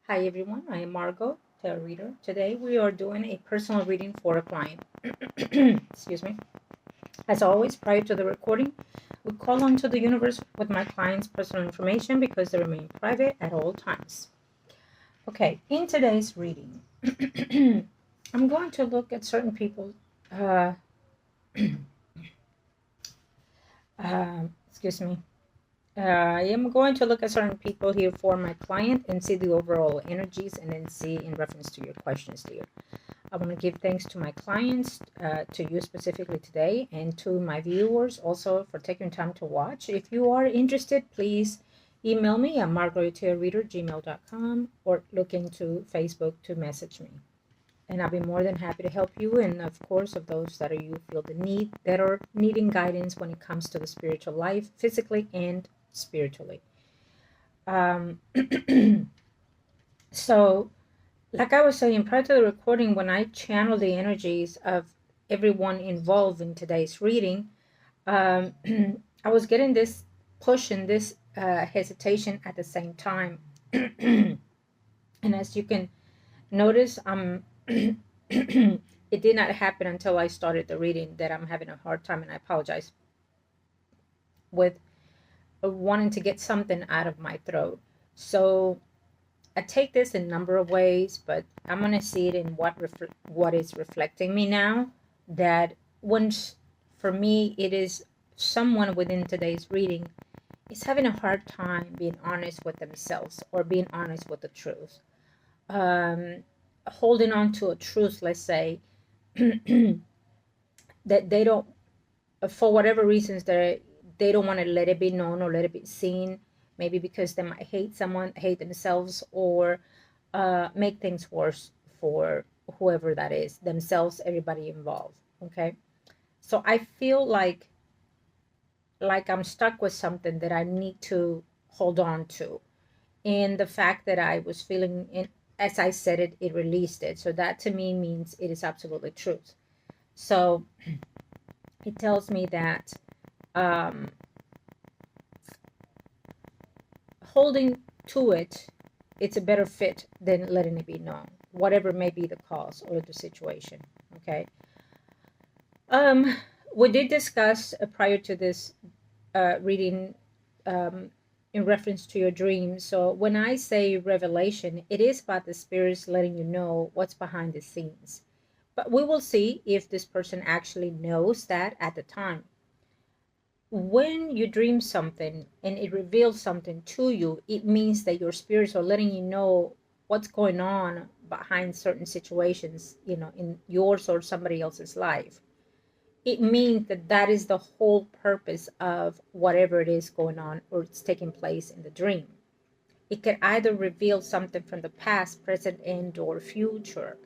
Hi everyone, I am Margot, tarot reader. Today we are doing a personal reading for a client. Excuse me. As always, prior to the recording, we call onto the universe with my client's personal information because they remain private at all times. Okay, in today's reading, I'm going to look at certain people. Uh, Excuse me. I am going to look at certain people here for my client and see the overall energies and then see in reference to your questions, dear. I want to give thanks to my clients, to you specifically today, and to my viewers also for taking time to watch. If you are interested, please email me at margourtarotreader@gmail.com or look into Facebook to message me. And I'll be more than happy to help you. And of course, of those that are you feel the need that are needing guidance when it comes to the spiritual life, physically and spiritually. Um, so like I was saying prior to the recording, when I channel the energies of everyone involved in today's reading, I was getting this push and this hesitation at the same time. And as you can notice, it did not happen until I started the reading that I'm having a hard time, and I apologize, with wanting to get something out of my throat. So I take this in a number of ways, but I'm gonna see it in what is reflecting me now. That once, for me, it is someone within today's reading is having a hard time being honest with themselves or being honest with the truth. Holding on to a truth, let's say, that they don't, for whatever reasons, they don't want to let it be known or let it be seen. Maybe because they might hate someone, hate themselves, or make things worse for whoever that is, themselves, everybody involved. Okay, so I feel like I'm stuck with something that I need to hold on to, and the fact that I was feeling it, as I said it, it released it. So that to me means it is absolutely truth. So it tells me that um, holding to it, it's a better fit than letting it be known, whatever may be the cause or the situation. Okay. Um, we did discuss prior to this reading, um, in reference to your dreams. So when I say revelation, it is about the spirits letting you know what's behind the scenes. But we will see if this person actually knows that at the time. When you dream something and it reveals something to you, it means that your spirits are letting you know what's going on behind certain situations, in yours or somebody else's life. It means that that is the whole purpose of whatever it is going on or it's taking place in the dream. It can either reveal something from the past, present, and or future.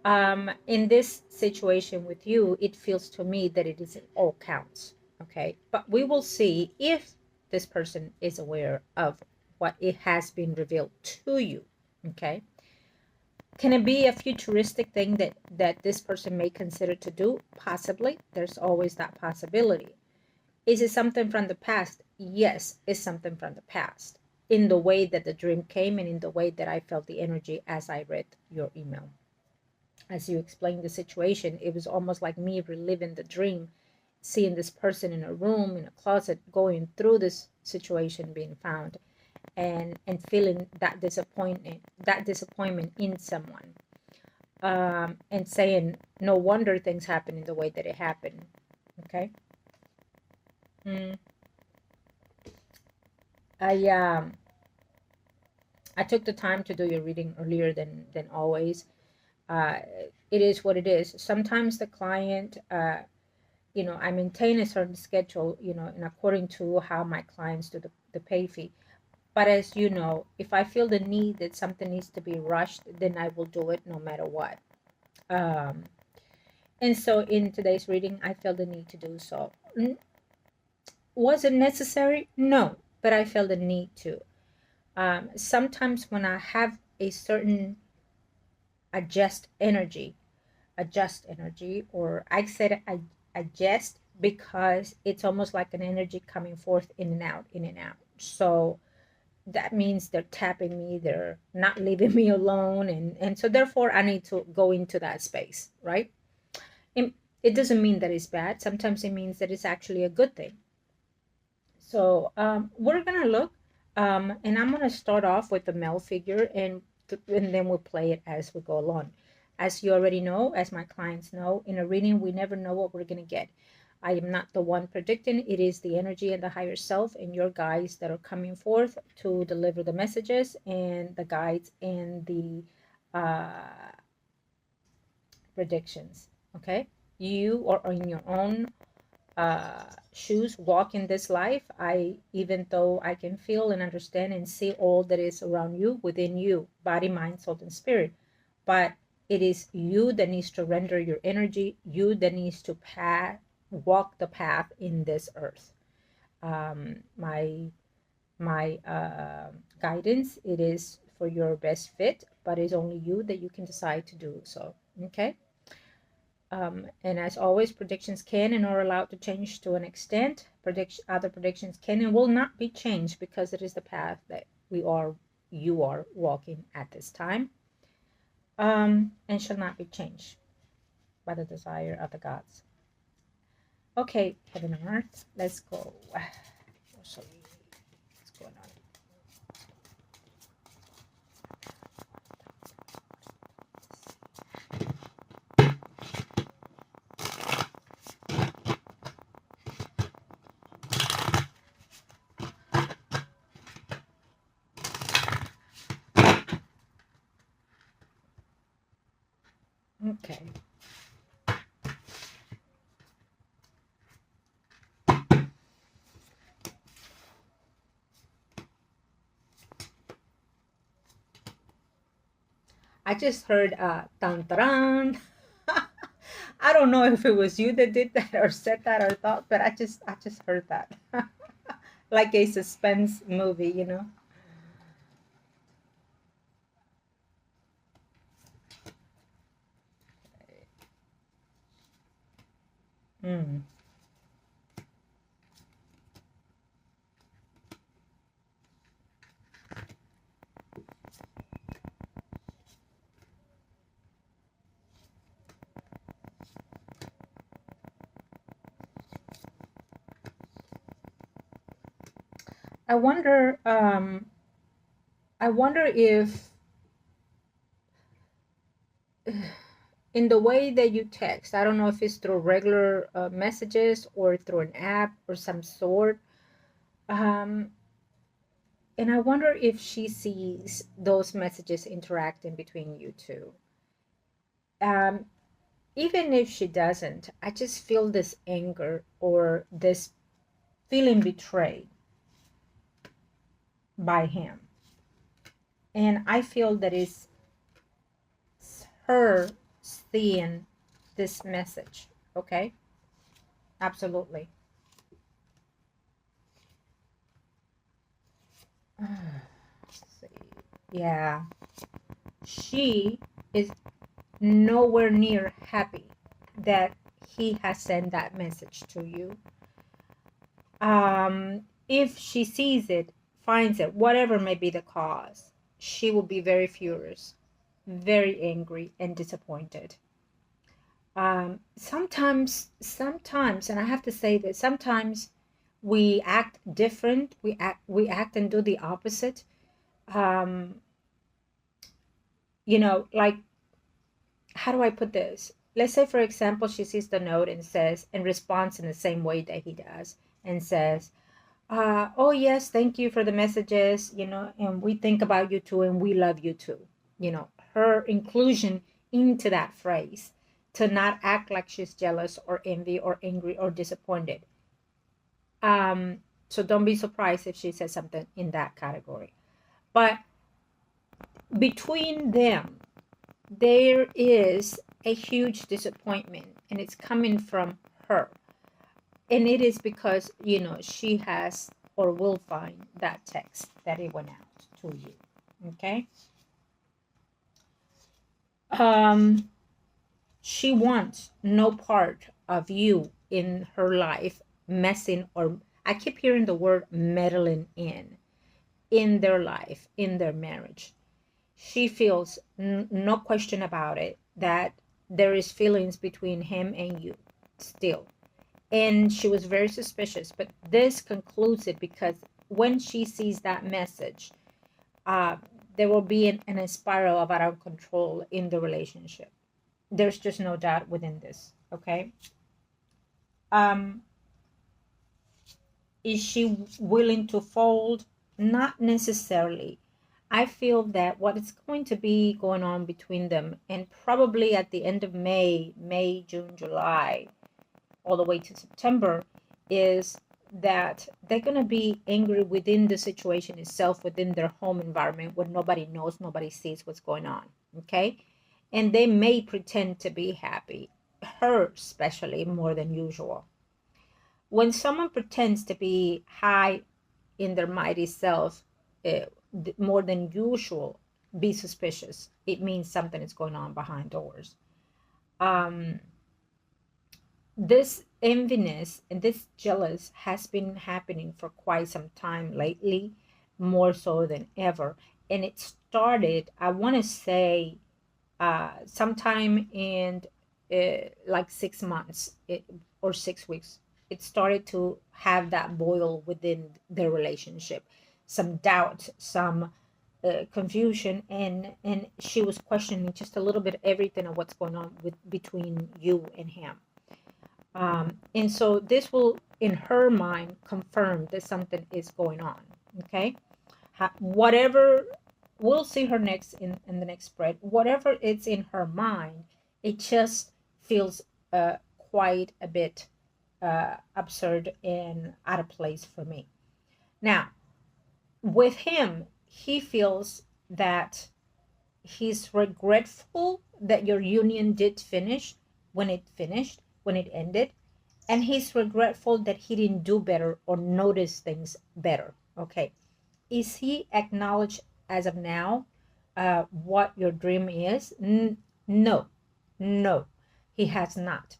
In this situation with you, it feels to me that it is in all counts. Okay, but we will see if this person is aware of what it has been revealed to you. Okay, can it be a futuristic thing that this person may consider to do? Possibly. There's always that possibility. Is it something from the past? Yes, it's something from the past, in the way that the dream came and in the way that I felt the energy as I read your email. As you explained the situation, it was almost like me reliving the dream, seeing this person in a room, in a closet, going through this situation, being found, and feeling that disappointment in someone, and saying, no wonder things happen in the way that it happened. Okay. mm, I I took the time to do your reading earlier than always. uh, it is what it is. Sometimes the client, I maintain a certain schedule, and according to how my clients do the pay fee. But as you know, if I feel the need that something needs to be rushed, then I will do it no matter what. Um, and so in today's reading, I felt the need to do so. Was it necessary? No, but I felt the need to. Sometimes when I have a certain adjust energy, or I said I adjust because it's almost like an energy coming forth in and out, in and out. So that means they're tapping me, they're not leaving me alone, and so therefore I need to go into that space, right? And it doesn't mean that it's bad. Sometimes it means that it's actually a good thing. So we're gonna look, and I'm gonna start off with the male figure, and then we'll play it as we go along. As you already know, as my clients know, in a reading we never know what we're gonna get. I am not the one predicting. It is the energy and the higher self and your guides that are coming forth to deliver the messages and the guides and the uh, predictions. Okay, you are in your own shoes, walk in this life. Even though I can feel and understand and see all that is around you, within you, body, mind, soul, and spirit, but it is you that needs to render your energy, you that needs to walk the path in this earth. My guidance, it is for your best fit, but it's only you that you can decide to do so. Okay. And as always, predictions can and are allowed to change to an extent. Other predictions can and will not be changed because it is the path that you are walking at this time, and shall not be changed by the desire of the gods. Okay, heaven and earth, let's go. What's going on? Okay. I just heard tan taran. I don't know if it was you that did that or said that or thought, but I just heard that. Like a suspense movie, you know. Mm. I wonder if in the way that you text, I don't know if it's through regular messages or through an app or some sort. Um, and I wonder if she sees those messages interacting between you two. Um, Even if she doesn't, I just feel this anger or this feeling betrayed by him. And I feel that it's her seeing this message. Okay? Absolutely. Let's see. Yeah. She is nowhere near happy that he has sent that message to you. If she sees it, finds it, whatever may be the cause, she will be very furious, very angry, and disappointed. Sometimes, and I have to say that sometimes we act different. We act and do the opposite. Um, like, how do I put this? Let's say, for example, she sees the note and says, and responds in the same way that he does, and says, oh yes, thank you for the messages, and we think about you too, and we love you too. Her inclusion into that phrase, to not act like she's jealous or envy or angry or disappointed. So don't be surprised if she says something in that category. But between them, there is a huge disappointment, and it's coming from her. And it is because, she has or will find that text that it went out to you. Okay? She wants no part of you in her life messing, or I keep hearing the word meddling in. in their life, in their marriage. She feels no question about it that there is feelings between him and you still. And she was very suspicious, but this concludes it because when she sees that message, uh, there will be a spiral of out of control in the relationship. There's just no doubt within this. Okay. um is she willing to fold? Not necessarily. I feel that what is going to be going on between them, and probably at the end of May, June, July, all the way to September, is that they're going to be angry within the situation itself, within their home environment, where nobody knows, nobody sees what's going on. Okay. And they may pretend to be happy, her especially more than usual. When someone pretends to be high in their mighty self, uh, more than usual, be suspicious. It means something is going on behind doors. Um, this enviness and this jealous has been happening for quite some time lately, more so than ever. And it started, I want to say, sometime in like 6 months or 6 weeks. It started to have that boil within their relationship, some doubt, some confusion, and she was questioning just a little bit everything of what's going on with between you and him. And so this will, in her mind, confirm that something is going on. Okay. Whatever, we'll see her next in the next spread. Whatever it's in her mind, it just feels quite a bit absurd and out of place for me. Now, with him, he feels that he's regretful that your union did finish when it ended, and he's regretful that he didn't do better or notice things better. Okay. Is he acknowledged as of now what your dream is? No, no, he has not.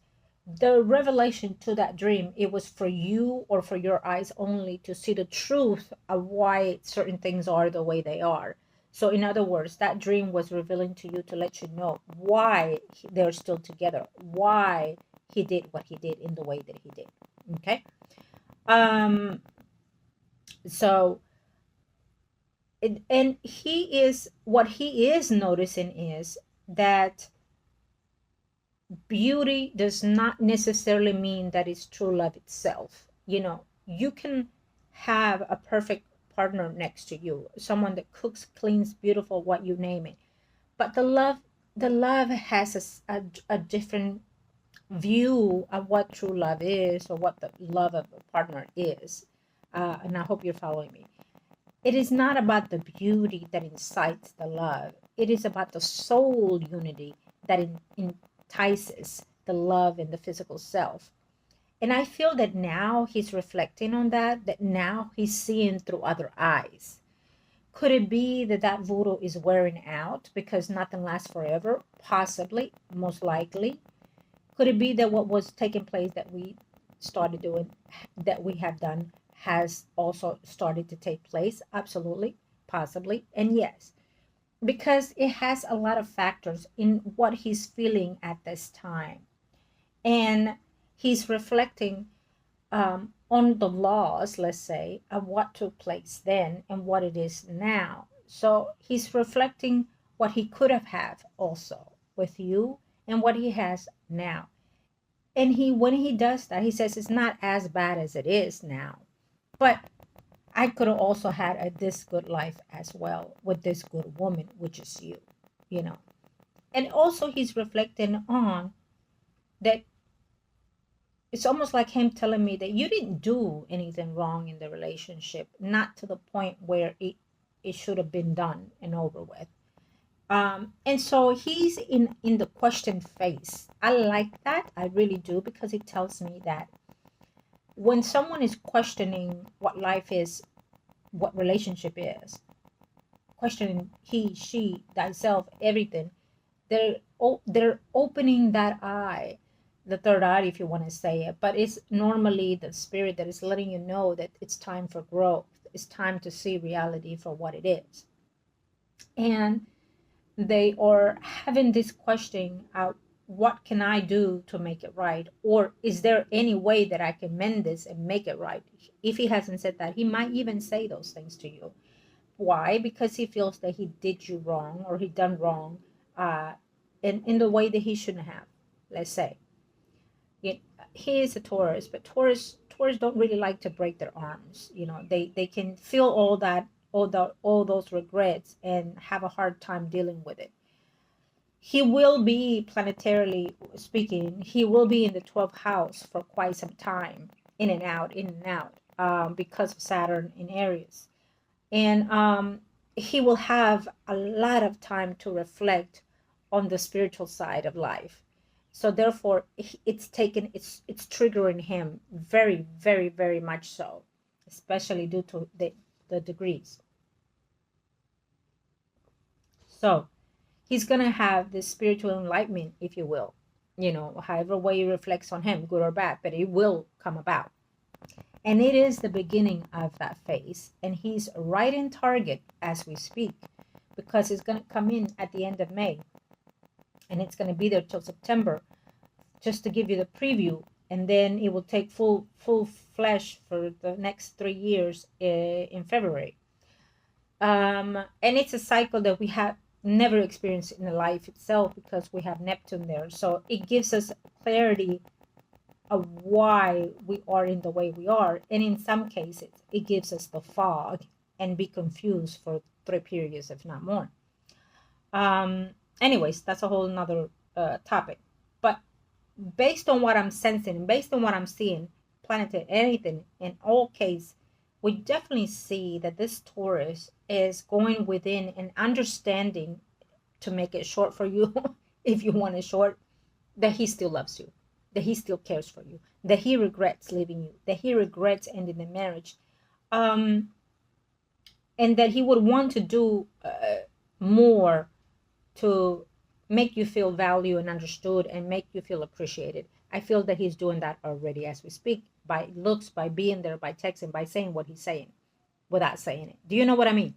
The revelation to that dream, it was for you or for your eyes only to see the truth of why certain things are the way they are. So in other words, that dream was revealing to you to let you know why they're still together, why he did what he did in the way that he did. Okay. um so and he is, what he is noticing is that beauty does not necessarily mean that it's true love itself. You can have a perfect partner next to you, someone that cooks, cleans, beautiful, what you name it, but the love has a different view of what true love is, or what the love of a partner is. And I hope you're following me. It is not about the beauty that incites the love. It is about the soul unity that entices the love in the physical self. And I feel that now he's reflecting on that now he's seeing through other eyes. Could it be that that voodoo is wearing out because nothing lasts forever? Possibly, most likely. Could it be that what was taking place that we started doing, that we have done, has also started to take place? Absolutely, possibly, and yes, because it has a lot of factors in what he's feeling at this time. And he's reflecting on the laws, let's say, of what took place then and what it is now. So he's reflecting what he could have had also with you and what he has now. And when he does that, he says it's not as bad as it is now, but I could have also had this good life as well with this good woman, which is you. And also he's reflecting on that. It's almost like him telling me that you didn't do anything wrong in the relationship, not to the point where it should have been done and over with. And so he's in the question phase. I like that, I really do, because it tells me that when someone is questioning what life is, what relationship is, questioning he, she, thyself, everything, they're opening that eye, the third eye, if you want to say it, but it's normally the spirit that is letting you know that it's time for growth. It's time to see reality for what it is. And they are having this question out, what can I do to make it right? Or is there any way that I can mend this and make it right? If he hasn't said that, he might even say those things to you. Why? Because he feels that he did you wrong, or he done wrong uh, in the way that he shouldn't have, let's say. It, he is a Taurus, but Taurus don't really like to break their arms. They can feel all those regrets and have a hard time dealing with it. He will be, planetarily speaking, he will be in the 12th house for quite some time, in and out, because of Saturn in Aries. And he will have a lot of time to reflect on the spiritual side of life. So therefore, it's triggering him very, very, very much so, especially due to the degrees. So he's going to have this spiritual enlightenment, if you will, however way he reflects on him, good or bad, but it will come about. And it is the beginning of that phase. And he's right in target as we speak, because it's going to come in at the end of May. And it's going to be there till September, just to give you the preview. And then it will take full flesh for the next 3 years in February. And it's a cycle that we have never experienced in the life itself, because we have Neptune there. So it gives us clarity of why we are in the way we are. And in some cases, it gives us the fog and be confused for 3 periods, if not more. Anyways, that's a whole nother topic. But based on what I'm sensing, and based on what I'm seeing, planet anything, in all case, we definitely see that this Taurus is going within and understanding, to make it short for you, if you want it short, that he still loves you, that he still cares for you, that he regrets leaving you, that he regrets ending the marriage, and that he would want to do more to make you feel valued and understood and make you feel appreciated. I feel that he's doing that already as we speak, by looks, by being there, by texting, by saying what he's saying without saying it. Do you know what I mean?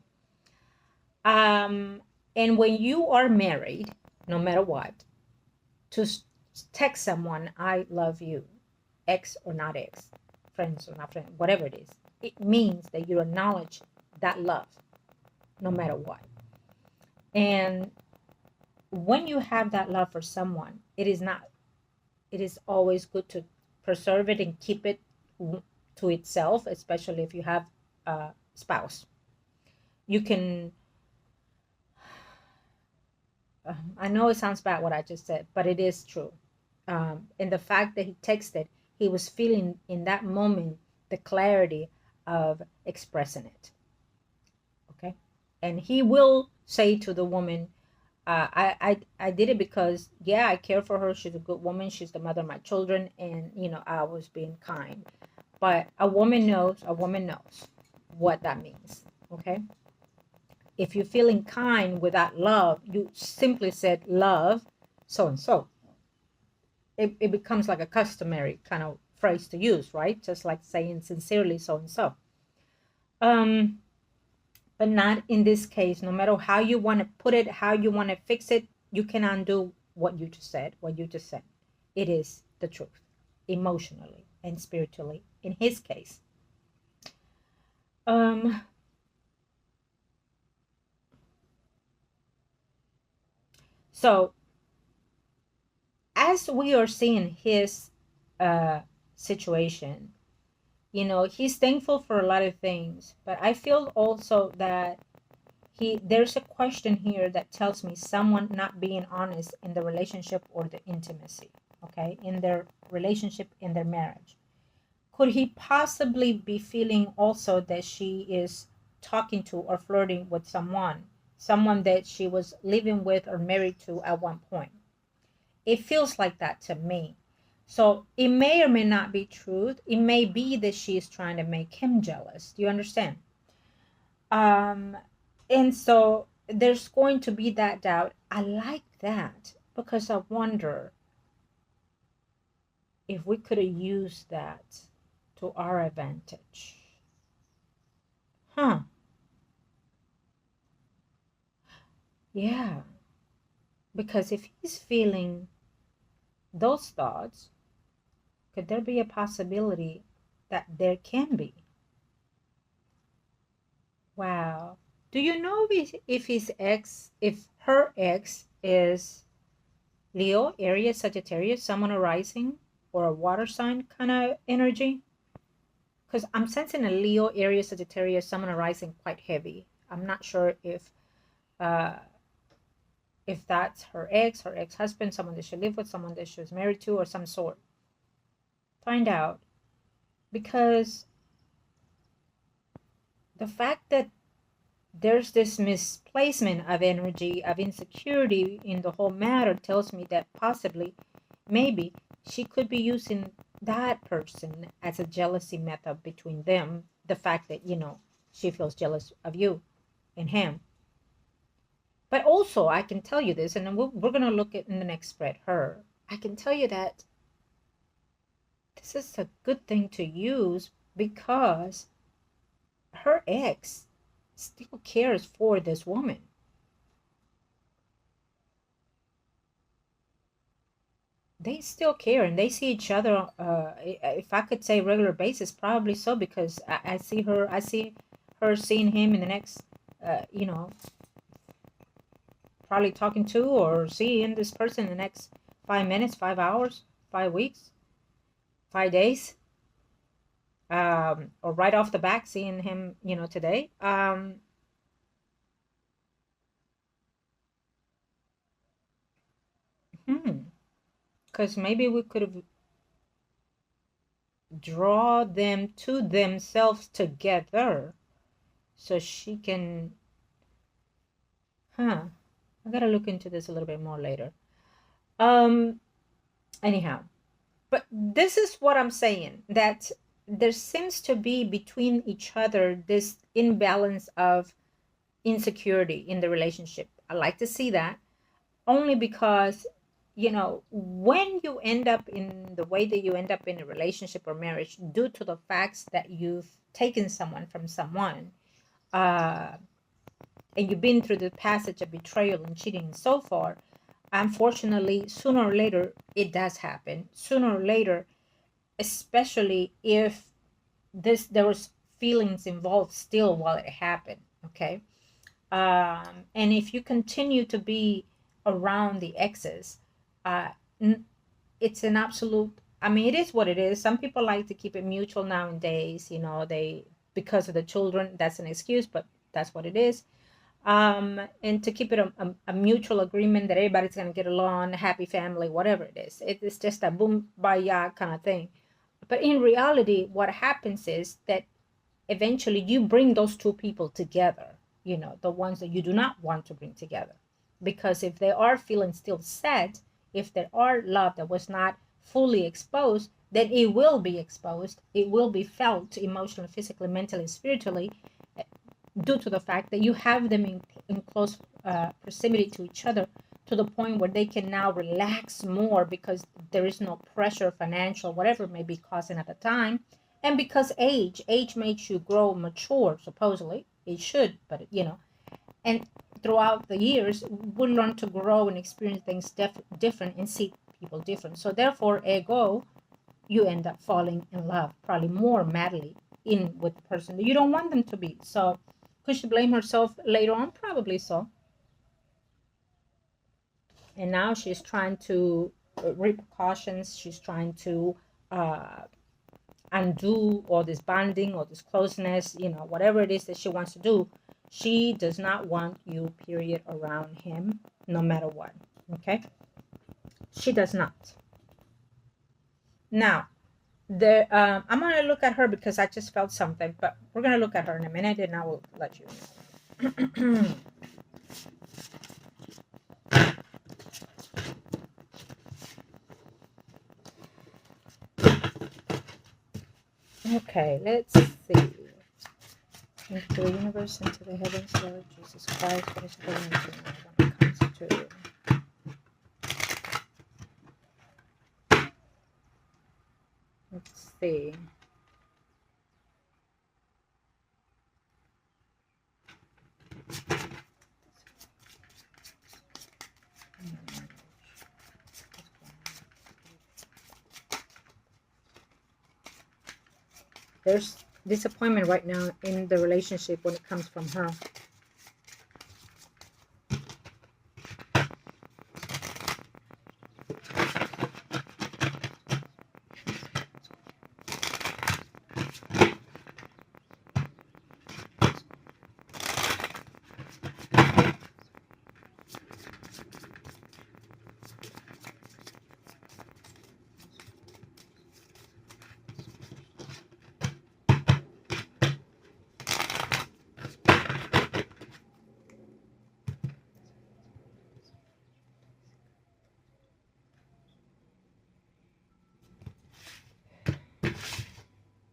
And when you are married, no matter what, to text someone, I love you, ex or not ex, friends or not friends, whatever it is, it means that you acknowledge that love, no matter what. And when you have that love for someone, it is always good to preserve it and keep it to itself, especially if you have a spouse. You can, I know it sounds bad what I just said, but it is true. And the fact that he texted, he was feeling in that moment the clarity of expressing it. Okay? And he will say to the woman, I did it because, yeah, I care for her. She's a good woman. She's the mother of my children. And, I was being kind. But a woman knows what that means. Okay? If you're feeling kind without love, you simply said love so-and-so. It becomes like a customary kind of phrase to use, right? Just like saying sincerely so-and-so. But not in this case. No matter how you want to put it, how you want to fix it, you can undo what you just said, It is the truth, emotionally and spiritually, in his case. So, as we are seeing his situation, he's thankful for a lot of things, but I feel also that there's a question here that tells me someone not being honest in the relationship or the intimacy, okay, in their relationship, in their marriage. Could he possibly be feeling also that she is talking to or flirting with someone that she was living with or married to at one point? It feels like that to me. So it may or may not be truth. It may be that she is trying to make him jealous. Do you understand? And so there's going to be that doubt. I like that because I wonder if we could have used that to our advantage. Huh. Yeah. Because if he's feeling those thoughts, could there be a possibility that there can be? Wow. Do you know if his ex, if her ex is Leo, Aries, Sagittarius, someone arising, or a water sign kind of energy? Because I'm sensing a Leo, Aries, Sagittarius, someone arising quite heavy. I'm not sure uh, if that's her ex-husband, someone that she lived with, someone that she was married to, or some sort. Find out. Because the fact that there's this misplacement of energy, of insecurity in the whole matter tells me that possibly, maybe, she could be using that person as a jealousy method between them. The fact that, she feels jealous of you and him. But also, I can tell you this, and then we're going to look at in the next spread, her. I can tell you that this is a good thing to use because her ex still cares for this woman. They still care and they see each other. If I could say regular basis, probably so, because I see her seeing him in the next, you know, probably talking to or seeing this person in the next 5 minutes, 5 hours, 5 weeks, 5 days, or right off the back seeing him, today. Because maybe we could have draw them to themselves together so she can, I gotta look into this a little bit more later. Um, anyhow, but this is what I'm saying, that there seems to be between each other this imbalance of insecurity in the relationship. I like to see that only because, when you end up in the way that you end up in a relationship or marriage due to the facts that you've taken someone from someone, uh, and you've been through the passage of betrayal and cheating and so forth, unfortunately, sooner or later, it does happen. Sooner or later, especially if there was feelings involved still while it happened, okay? And if you continue to be around the exes, uh, it's an absolute, I mean, it is what it is. Some people like to keep it mutual nowadays, they, because of the children, that's an excuse, but that's what it is. And to keep it a mutual agreement that everybody's going to get along, happy family, whatever it is. It's just a boom, baya kind of thing. But in reality, what happens is that eventually you bring those two people together, the ones that you do not want to bring together. Because if they are feeling still sad, if there are love that was not fully exposed, then it will be exposed. It will be felt emotionally, physically, mentally, spiritually, due to the fact that you have them in close proximity to each other, to the point where they can now relax more because there is no pressure, financial, whatever may be causing at the time. And because age makes you grow mature, supposedly it should, but and throughout the years we learn to grow and experience things different and see people different. So therefore, ego, you end up falling in love probably more madly in with the person that you don't want them to be. So could she blame herself later on? Probably so. And now she's trying to repercussions. She's trying to uh, undo all this bonding or this closeness, whatever it is that she wants to do. She does not want you, period, around him, no matter what. Okay? She does not. Now, I'm going to look at her because I just felt something, but we're going to look at her in a minute and I will let you know. Okay, let's see. Into the universe, into the heavens, Lord Jesus Christ, what is going on when it comes to let's see. There's disappointment right now in the relationship when it comes from her.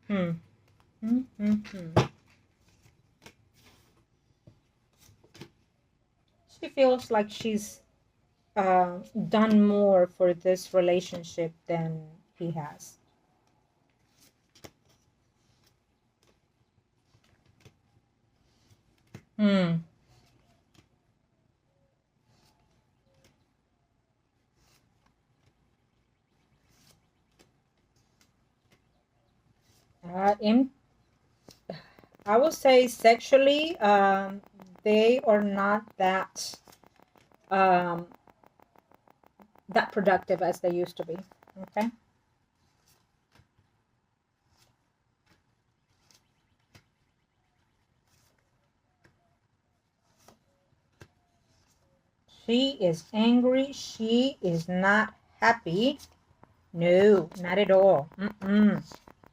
Hmm. She feels like she's done more for this relationship than he has. Hmm. In I would say sexually, they are not um, that productive as they used to be. Okay. She is angry. She is not happy. No, not at all. Mm-mm.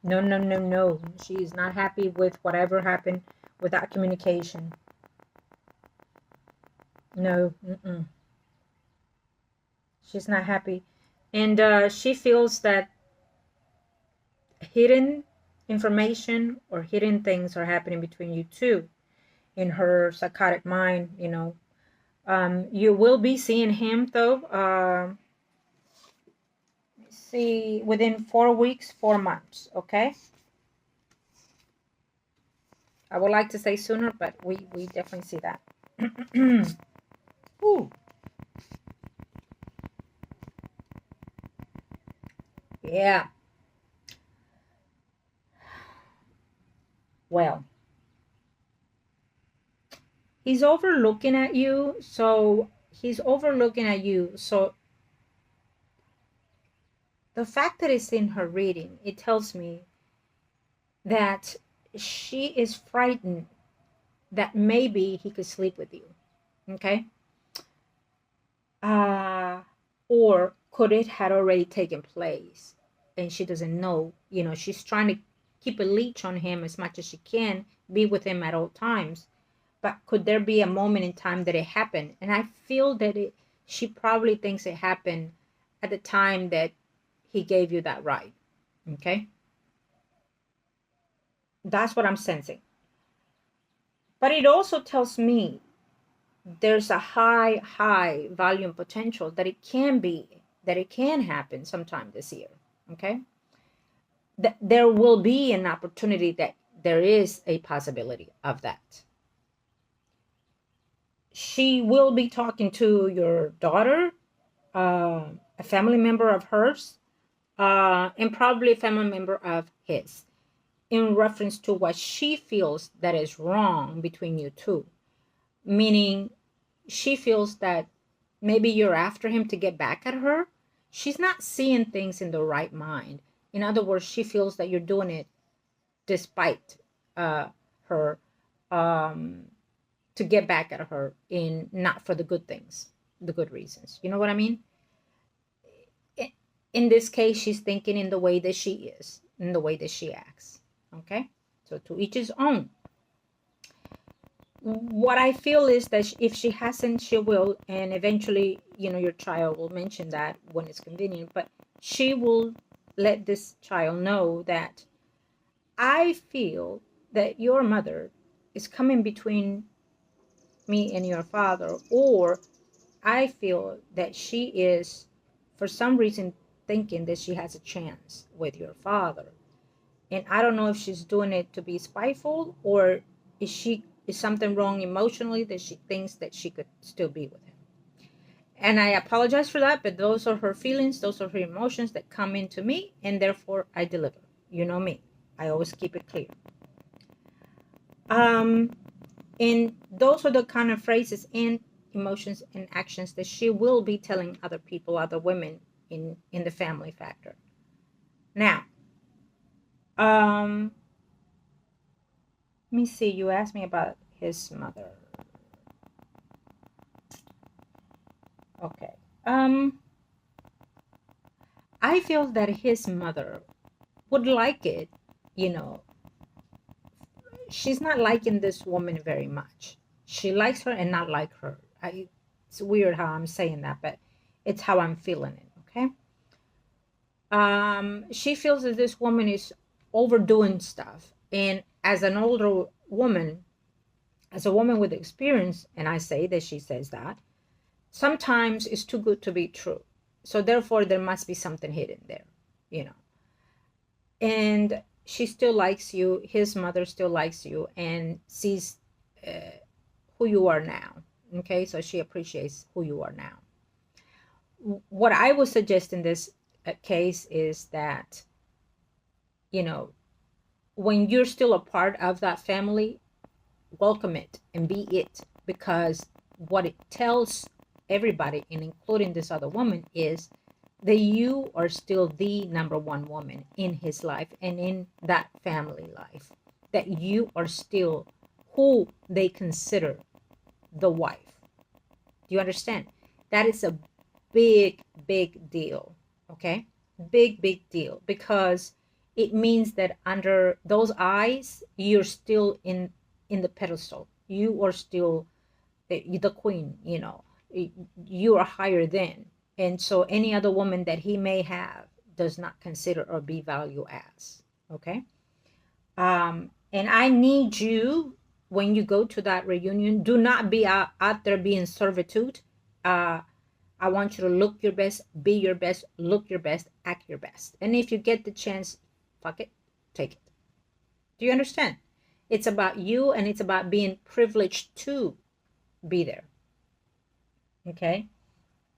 No, no, no, no. She is not happy with whatever happened with that communication. No, mm-mm. She's not happy. And she feels that hidden information or hidden things are happening between you two in her psychotic mind, you know. You will be seeing him though. See, within 4 weeks, 4 months. Okay. I would like to say sooner, but we definitely see that. Ooh, yeah. Well, he's overlooking at you, so he's overlooking at you. So the fact that it's in her reading, it tells me that she is frightened that maybe he could sleep with you. Okay. uh or could it had already taken place and she doesn't know? You know, she's trying to keep a leash on him as much as she can, be with him at all times, but could there be a moment in time that it happened? And I feel that she probably thinks it happened at the time that he gave you that right. Okay. That's what I'm sensing. But it also tells me there's a high volume potential that it can be, that it can happen sometime this year. Okay. There will be an opportunity, that there is a possibility of that. She will be talking to your daughter, a family member of hers, and probably a family member of his, in reference to what she feels that is wrong between you two. Meaning, she feels that maybe you're after him to get back at her. She's not seeing things in the right mind. In other words, she feels that you're doing it despite her, um, to get back at her, in not for the good things, the good reasons. You know what I mean? In this case, she's thinking in the way that she is, in the way that she acts. Okay? So to each his own. What I feel is that if she hasn't, she will, and eventually, you know, your child will mention that when it's convenient, but she will let this child know that I feel that your mother is coming between me and your father, or I feel that she is, for some reason, thinking that she has a chance with your father. And I don't know if she's doing it to be spiteful, or is something wrong emotionally that she thinks that she could still be with him. And I apologize for that, but those are her feelings, those are her emotions that come into me, and therefore I deliver. You know me. I always keep it clear. And those are the kind of phrases and emotions and actions that she will be telling other people, other women in the family factor. Now, let me see. You asked me about his mother. Okay. I feel that his mother would like it, you know. She's not liking this woman very much. She likes her and not like her. It's weird how I'm saying that, but it's how I'm feeling it, okay? She feels that this woman is overdoing stuff. And as an older woman, as a woman with experience, and I say that she says that, sometimes it's too good to be true. So therefore, there must be something hidden there, you know. And she still likes you. His mother still likes you and sees who you are now. Okay, so she appreciates who you are now. What I would suggest in this case is that, you know, when you're still a part of that family, welcome it and be it, because what it tells everybody, and including this other woman, is that you are still the number one woman in his life and in that family life, that you are still who they consider the wife. Do you understand? That is a big deal. Okay, big deal, because it means that under those eyes you're still in the pedestal. You are still the queen, you know. You are higher than, and so any other woman that he may have does not consider or be value as. Okay. And I need you, when you go to that reunion, do not be out there being servitude. I want you to look your best, be your best, look your best, act your best. And if you get the chance, fuck it, take it. Do you understand? It's about you, and it's about being privileged to be there. Okay?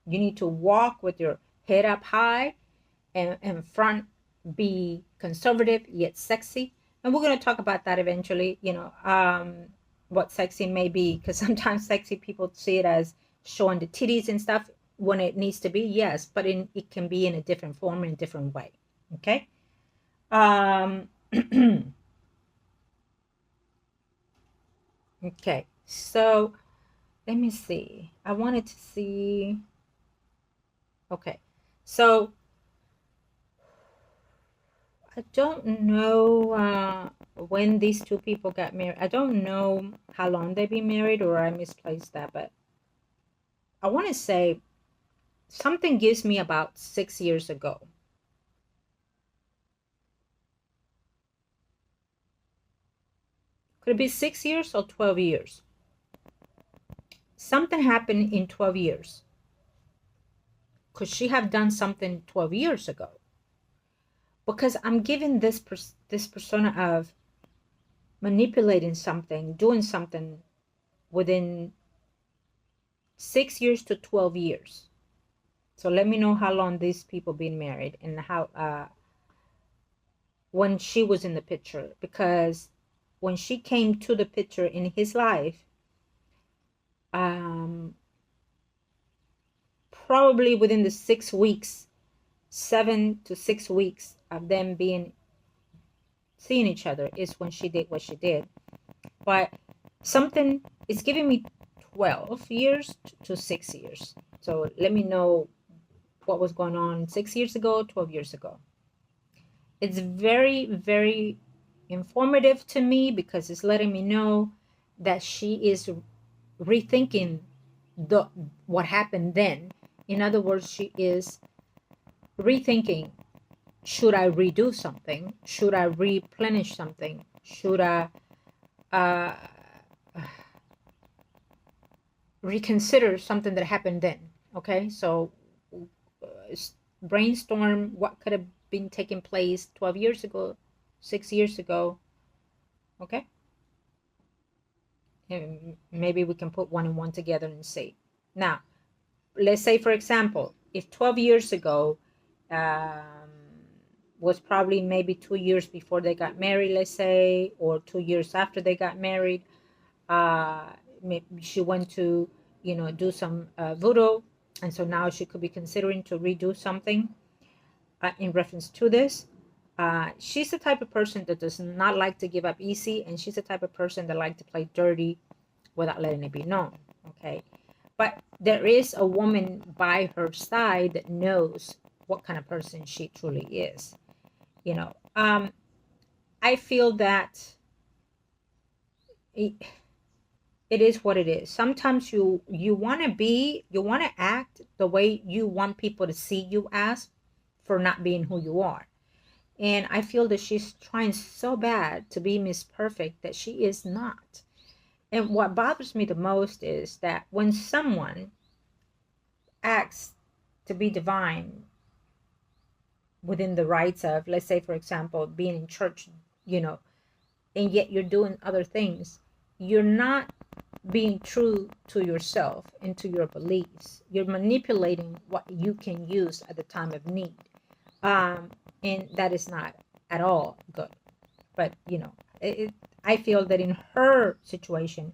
You need to walk with your head up high and front, be conservative yet sexy. And we're going to talk about that eventually, you know, what sexy may be, because sometimes sexy people see it as showing the titties and stuff when it needs to be, yes, but it can be in a different form, in a different way. Okay. Okay, so let me see. I wanted to see. Okay, so I don't know when these two people got married. I don't know how long they've been married, or I misplaced that, but I want to say something gives me about 6 years ago. Could it be 6 years or 12 years? Something happened in 12 years. Could she have done something 12 years ago? Because I'm giving this persona of manipulating something, doing something within 6 years to 12 years. So let me know how long these people been married, and how when she was in the picture, because when she came to the picture in his life, probably within the 6 weeks, 7 to 6 weeks of them being seeing each other, is when she did what she did. But something is giving me 12 years to 6 years. So let me know what was going on 6 years ago, 12 years ago. It's very informative to me, because it's letting me know that she is rethinking what happened then. In other words, she is rethinking, should I redo something? Should I replenish something? Should I reconsider something that happened then? Okay, so brainstorm what could have been taking place 12 years ago, 6 years ago. Okay, and maybe we can put one and one together and see. Now, let's say, for example, if 12 years ago was probably maybe 2 years before they got married, let's say, or 2 years after they got married. Maybe she went to, do some voodoo, and so now she could be considering to redo something in reference to this. She's the type of person that does not like to give up easy, and she's the type of person that like to play dirty without letting it be known. Okay, but there is a woman by her side that knows what kind of person she truly is. I feel that it, it is what it is. Sometimes you want to act the way you want people to see you as, for not being who you are. And I feel that she's trying so bad to be Miss Perfect that she is not. And what bothers me the most is that when someone acts to be divine within the rights of, let's say, for example, being in church, and yet you're doing other things, you're not being true to yourself and to your beliefs. You're manipulating what you can use at the time of need. And that is not at all good. But, I feel that in her situation,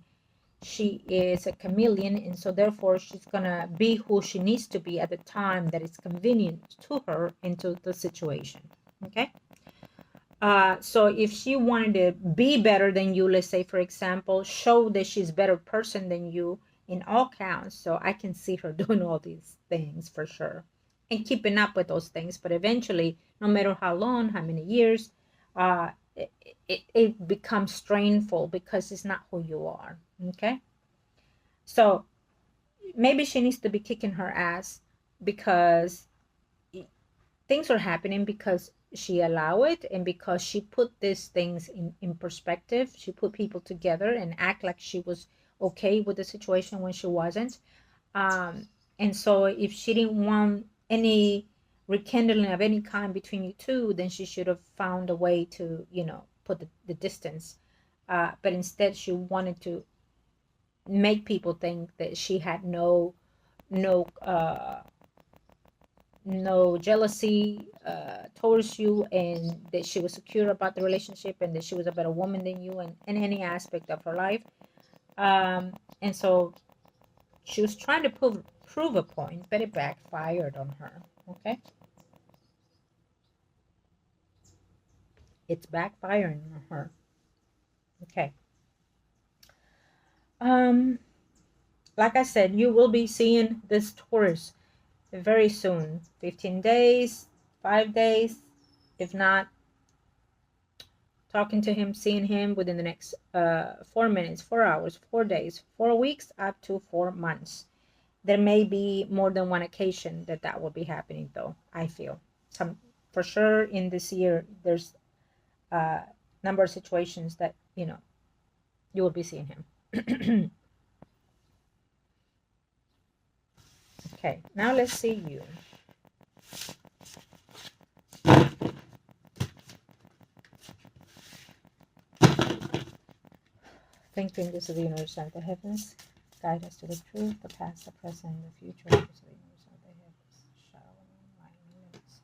she is a chameleon, and so therefore she's gonna be who she needs to be at the time that is convenient to her and to the situation. Okay. So if she wanted to be better than you, let's say, for example, show that she's a better person than you in all counts. So I can see her doing all these things for sure and keeping up with those things. But eventually, no matter how long, how many years, it becomes strainful because it's not who you are. Okay. So maybe she needs to be kicking her ass because things are happening because she allowed it, and because she put these things in perspective. She put people together and act like she was okay with the situation when she wasn't. And so if she didn't want any rekindling of any kind between you two, then she should have found a way to, put the distance. But instead she wanted to make people think that she had no jealousy towards you, and that she was secure about the relationship, and that she was a better woman than you in any aspect of her life. And so she was trying to prove a point, but it backfired on her. Okay, it's backfiring on her. Okay. Like I said, you will be seeing this Taurus very soon. 15 days, 5 days, if not, talking to him, seeing him within the next 4 minutes, 4 hours, 4 days, 4 weeks, up to 4 months. There may be more than one occasion that will be happening, though. I feel some for sure in this year. There's a number of situations that you will be seeing him. Okay, now let's see you. Thank you, angels of the universe and the heavens. Guide us to the truth, the past, the present, and the future. Angels of the universe and the heavens. Shalom, light, limits.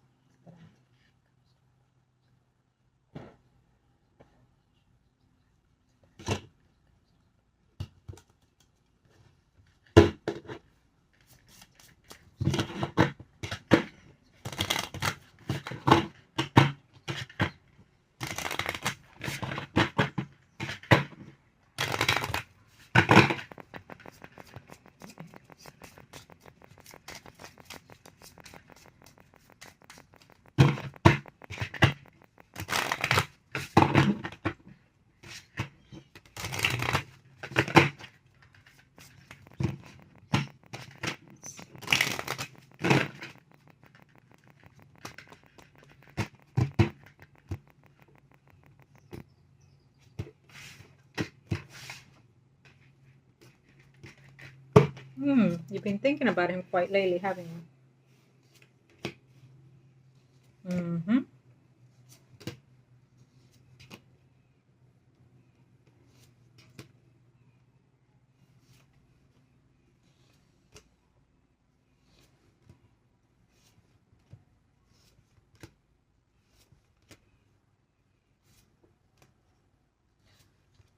You've been thinking about him quite lately, haven't you? Mm-hmm.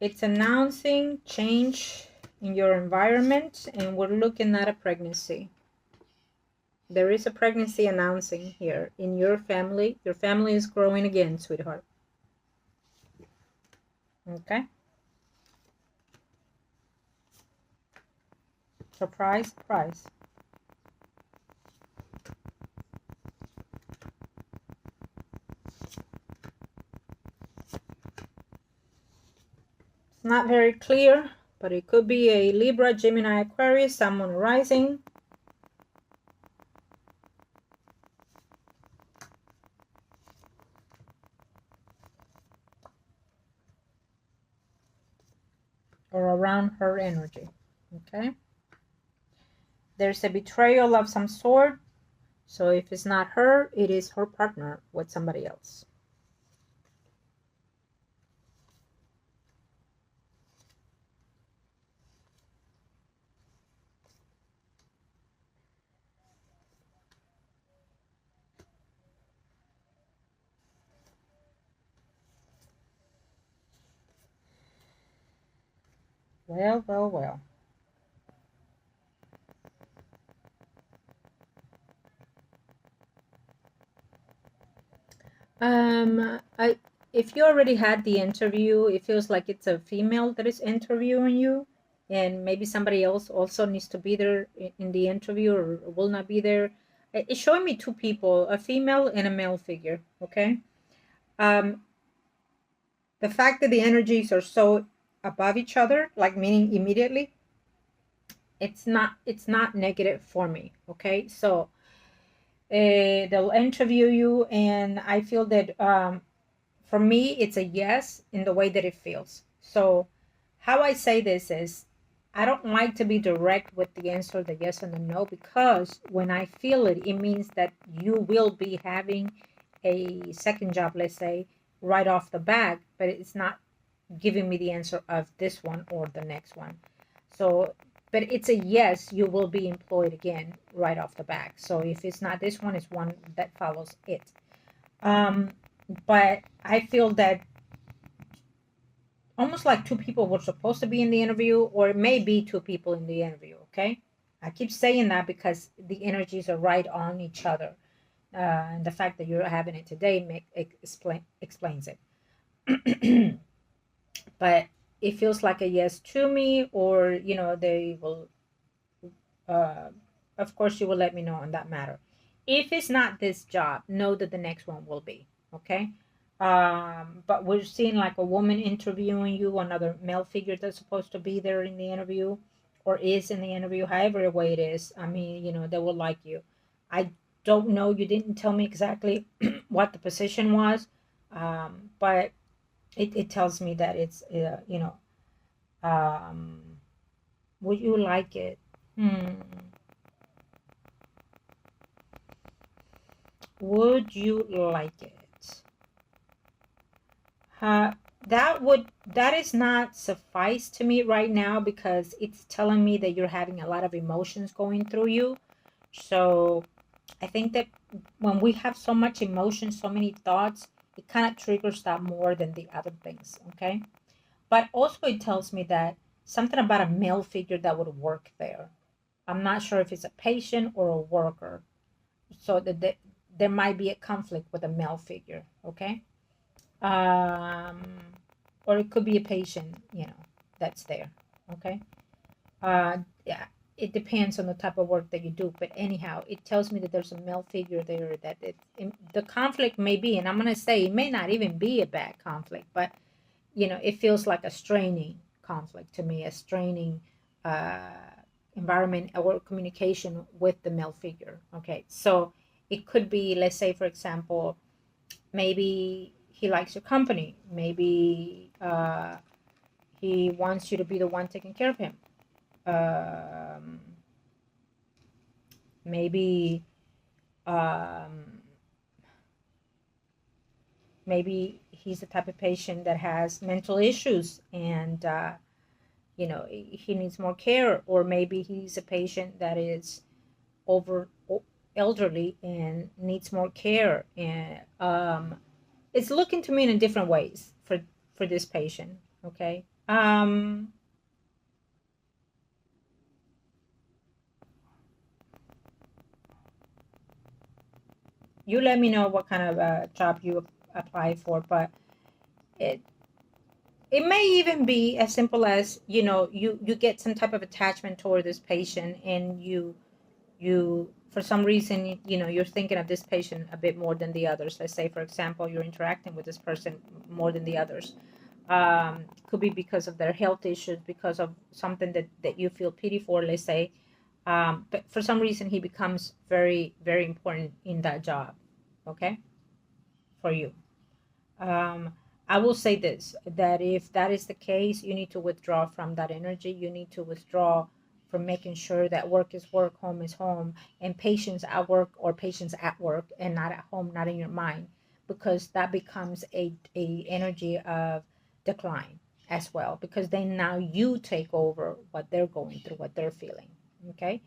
It's announcing change in your environment, and we're looking at a pregnancy. There is a pregnancy announcing here in your family. Your family is growing again, sweetheart. Okay? Surprise, surprise. It's not very clear, but it could be a Libra, Gemini, Aquarius, someone rising. Or around her energy. Okay? There's a betrayal of some sort. So if it's not her, it is her partner with somebody else. Well, well, well. If you already had the interview, it feels like it's a female that is interviewing you, and maybe somebody else also needs to be there in the interview or will not be there. It's showing me two people, a female and a male figure. Okay. Um, the fact that the energies are so above each other, like meaning immediately, it's not negative for me. Okay, so they'll interview you, and I feel that for me it's a yes in the way that it feels. So how I say this is, I don't like to be direct with the answer, the yes and the no, because when I feel it, it means that you will be having a second job, let's say, right off the bat, but it's not giving me the answer of this one or the next one. So, but it's a yes, you will be employed again right off the bat. So if it's not this one, it's one that follows it. Um, but I feel that almost like two people were supposed to be in the interview, or it may be two people in the interview. Okay, I keep saying that because the energies are right on each other, and the fact that you're having it today explains it. But it feels like a yes to me, or they will. Uh, of course, you will let me know on that matter. If it's not this job, know that the next one will be. Okay. But we're seeing like a woman interviewing you, another male figure that's supposed to be there in the interview or is in the interview, however way it is. I mean, they will like you. I don't know. You didn't tell me exactly what the position was, but it tells me that it's, um, would you like it? Hmm. Would you like it? Uh, that is not suffice to me right now, because it's telling me that you're having a lot of emotions going through you. So I think that when we have so much emotion, so many thoughts, it kind of triggers that more than the other things. Okay. But also it tells me that something about a male figure that would work there. I'm not sure if it's a patient or a worker. So that there might be a conflict with a male figure. Okay. um, or it could be a patient, that's there. Okay. Yeah, it depends on the type of work that you do, but anyhow, it tells me that there's a male figure there, that the conflict may be, and I'm going to say it may not even be a bad conflict, but it feels like a straining conflict to me, a straining uh, environment or communication with the male figure. Okay, so it could be, let's say, for example, maybe he likes your company. Maybe he wants you to be the one taking care of him. Um, maybe um, maybe he's the type of patient that has mental issues, and he needs more care. Or maybe he's a patient that is over elderly and needs more care. And it's looking to me in different ways for this patient. Okay. Um, you let me know what kind of job you apply for, but it it may even be as simple as, you know, you get some type of attachment toward this patient, and you for some reason, you know, you're thinking of this patient a bit more than the others. Let's say, for example, you're interacting with this person more than the others. Could be because of their health issues, because of something that you feel pity for, let's say. But for some reason he becomes very, very important in that job, okay, for you. um, I will say this, that if that is the case, you need to withdraw from that energy. You need to withdraw from making sure that work is work, home is home, and patients at work or patients at work and not at home, not in your mind, because that becomes a energy of decline as well, because then now you take over what they're going through, what they're feeling. Okay.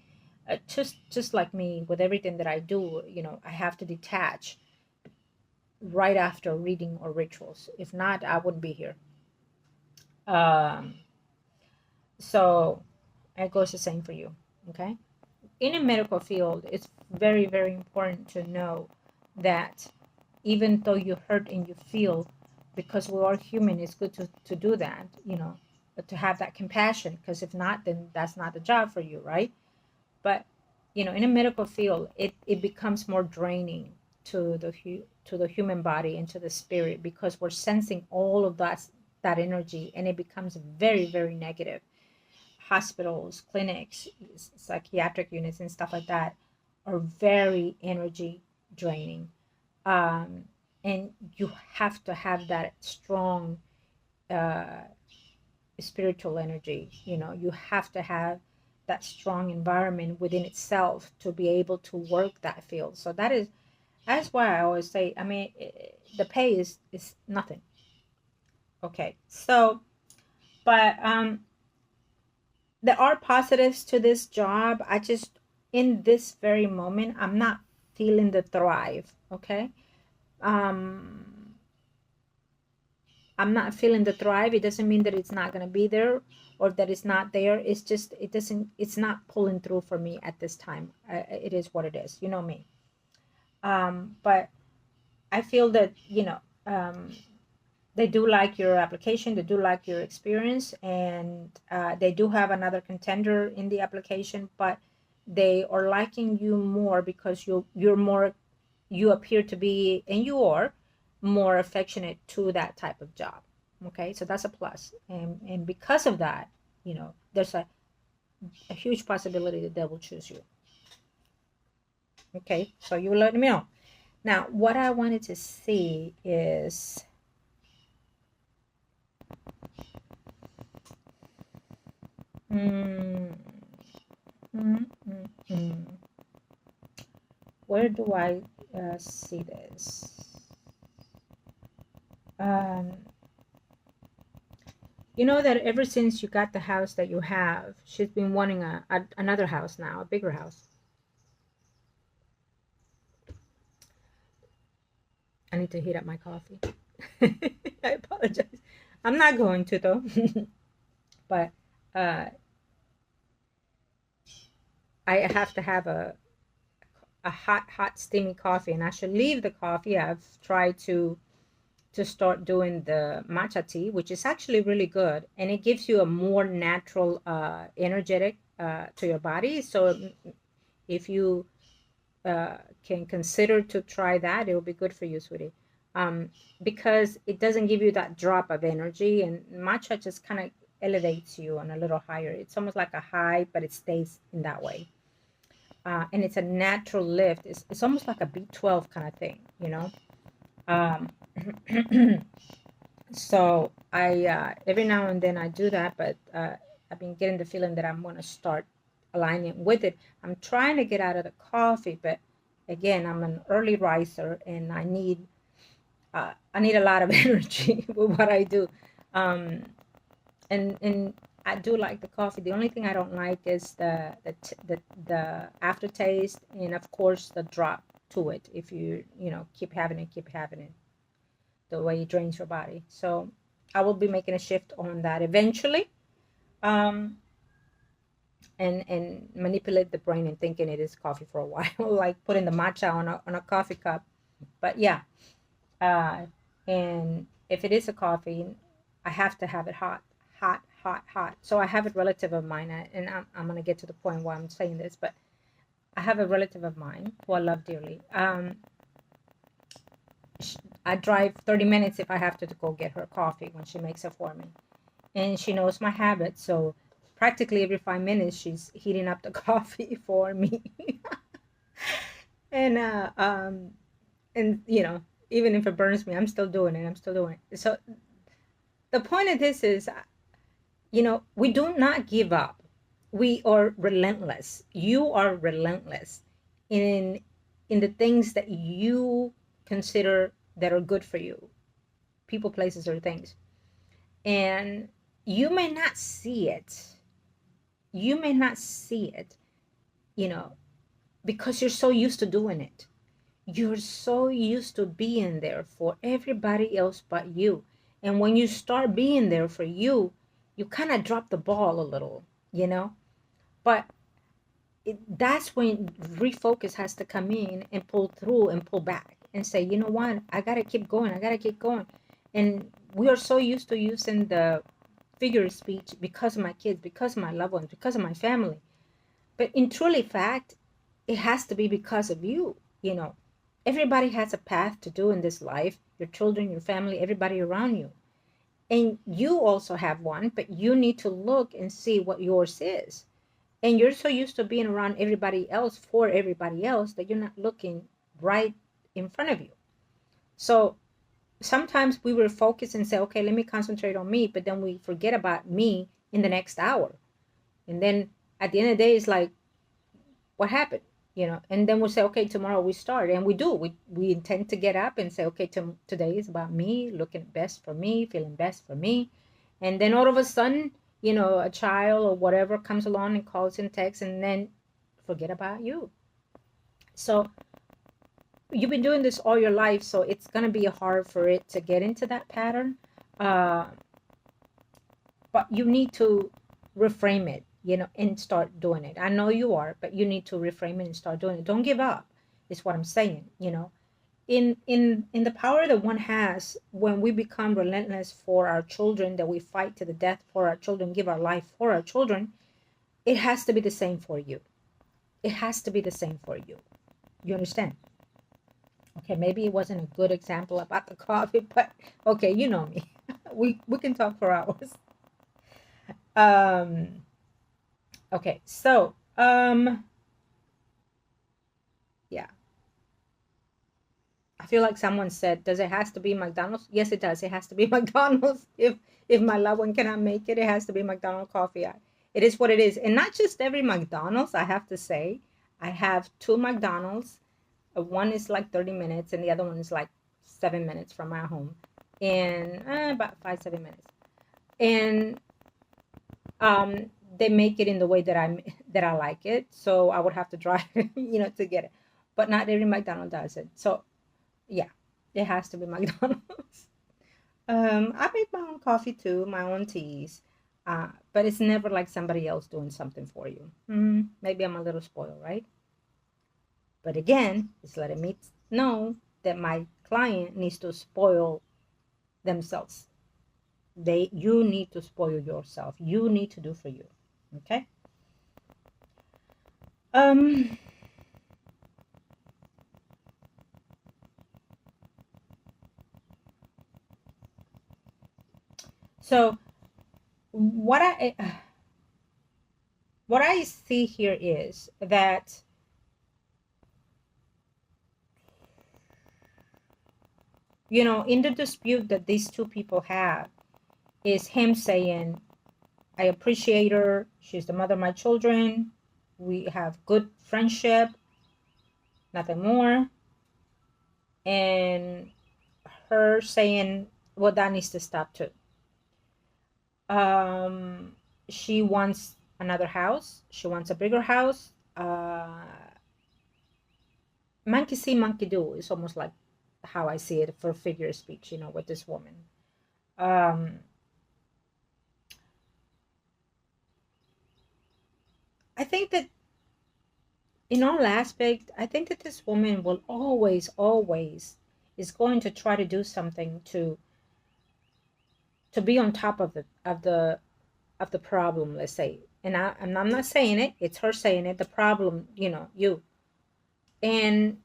Just like me with everything that I do, you know, I have to detach right after reading or rituals. If not, I wouldn't be here. Um, so it goes the same for you. Okay. In a medical field, it's very, very important to know that even though you hurt and you feel, because we are human, it's good to do that, you know, to have that compassion, because if not, then that's not the job for you, right? But you know, in a medical field, it becomes more draining to to the human body and to the spirit, because we're sensing all of that energy, and it becomes very, very negative. Hospitals, clinics, psychiatric units and stuff like that are very energy draining. um, and you have to have that strong uh, spiritual energy. You know, you have to have that strong environment within itself to be able to work that field. So that's why I always say, I mean, the pay is nothing. Okay. So but there are positives to this job. I just, in this very moment, I'm not feeling the thrive. Okay. um I'm not feeling the thrive. It doesn't mean that it's not going to be there or that it's not there. It's just, it doesn't, it's not pulling through for me at this time. It is what it is. You know me. But I feel that, you know, they do like your application, they do like your experience, and they do have another contender in the application, but they are liking you more because you're more, you appear to be, and you are more affectionate to that type of job. Okay, so that's a plus. And because of that, you know, there's a huge possibility that they will choose you. Okay, so you let me know. Now, what I wanted to see is, mm, mm, mm, mm. Where do I see this? Um, you know that ever since you got the house that you have, she's been wanting another house now, a bigger house. I need to heat up my coffee. I apologize. I'm not going to though. But uh, I have to have a hot, steamy coffee, and I should leave the coffee. I've tried to start doing the matcha tea, which is actually really good, and it gives you a more natural, energetic to your body. So if you can consider to try that, it'll be good for you, sweetie. Because it doesn't give you that drop of energy, and matcha just kind of elevates you on a little higher. It's almost like a high, but it stays in that way. And it's a natural lift. It's almost like a B12 kind of thing, you know. Um, so I every now and then I do that, but I've been getting the feeling that I'm going to start aligning with it. I'm trying to get out of the coffee, but again, I'm an early riser, and I need a lot of energy with what I do. Um, and I do like the coffee. The only thing I don't like is the aftertaste, and of course the drop to it. If you know, keep having it, the way it drains your body. So I will be making a shift on that eventually. Um, and manipulate the brain and thinking it is coffee for a while, like putting the matcha on a coffee cup. But yeah, uh, and if it is a coffee, I have to have it hot, hot, hot, hot. So I have a relative of mine, and I'm gonna get to the point why I'm saying this, but I have a relative of mine who I love dearly. I drive 30 minutes if I have to go get her coffee when she makes it for me. And she knows my habits, so practically every 5 minutes she's heating up the coffee for me. and and even if it burns me, I'm still doing it. I'm still doing it. So the point of this is, we do not give up. We are relentless. You are relentless in the things that you consider that are good for you, people, places, or things. And you may not see it. You may not see it, you know, because you're so used to doing it. You're so used to being there for everybody else but you. And when you start being there for you, you kind of drop the ball a little, you know? But that's when refocus has to come in and pull through and pull back and say, you know what? I got to keep going. I got to keep going. And we are so used to using the figure of speech because of my kids, because of my loved ones, because of my family. But in truly fact, it has to be because of you, you know. Everybody has a path to do in this life, your children, your family, everybody around you. And you also have one, but you need to look and see what yours is. And you're so used to being around everybody else for everybody else that you're not looking right in front of you. So sometimes we will focus and say, okay, let me concentrate on me, but then we forget about me in the next hour. And then at the end of the day, it's like, what happened? And then we'll say, okay, tomorrow we start. And we do. We intend to get up and say, okay, today is about me, looking best for me, feeling best for me. And then all of a sudden, a child or whatever comes along and calls and texts, and then forget about you. So you've been doing this all your life, so it's going to be hard for it to get into that pattern. But you need to reframe it, and start doing it. I know you are, but you need to reframe it and start doing it. Don't give up, is what I'm saying. In the power that one has when we become relentless for our children, that we fight to the death for our children, give our life for our children, it has to be the same for you. It has to be the same for you. You understand? Okay, maybe it wasn't a good example about the coffee, but okay, you know me. we can talk for hours. Okay, so yeah. I feel like someone said, does it has to be McDonald's? Yes, it does. It has to be McDonald's. If my loved one cannot make it, it has to be McDonald's coffee. It is what it is. And not just every McDonald's, I have to say. I have two McDonald's. One is like 30 minutes and the other one is like 7 minutes from my home. And about 5, 7 minutes. And they make it in the way that I like it. So I would have to drive, to get it. But not every McDonald's does it. So yeah, it has to be McDonald's. I make my own coffee too, my own teas. But it's never like somebody else doing something for you. Maybe I'm a little spoiled, right? But again, it's letting me know that my client needs to spoil themselves. You need to spoil yourself. You need to do for you. Okay? So what I see here is that in the dispute that these two people have, is him saying, I appreciate her. She's the mother of my children. We have good friendship, nothing more. And her saying, well, that needs to stop too. She wants another house. She wants a bigger house. Monkey see, monkey do is almost like how I see it for figure of speech, with this woman. I think that in all aspects, I think that this woman will always, always is going to try to do something to be on top of the problem, let's say. And I'm not saying it, it's her saying it, the problem, you. And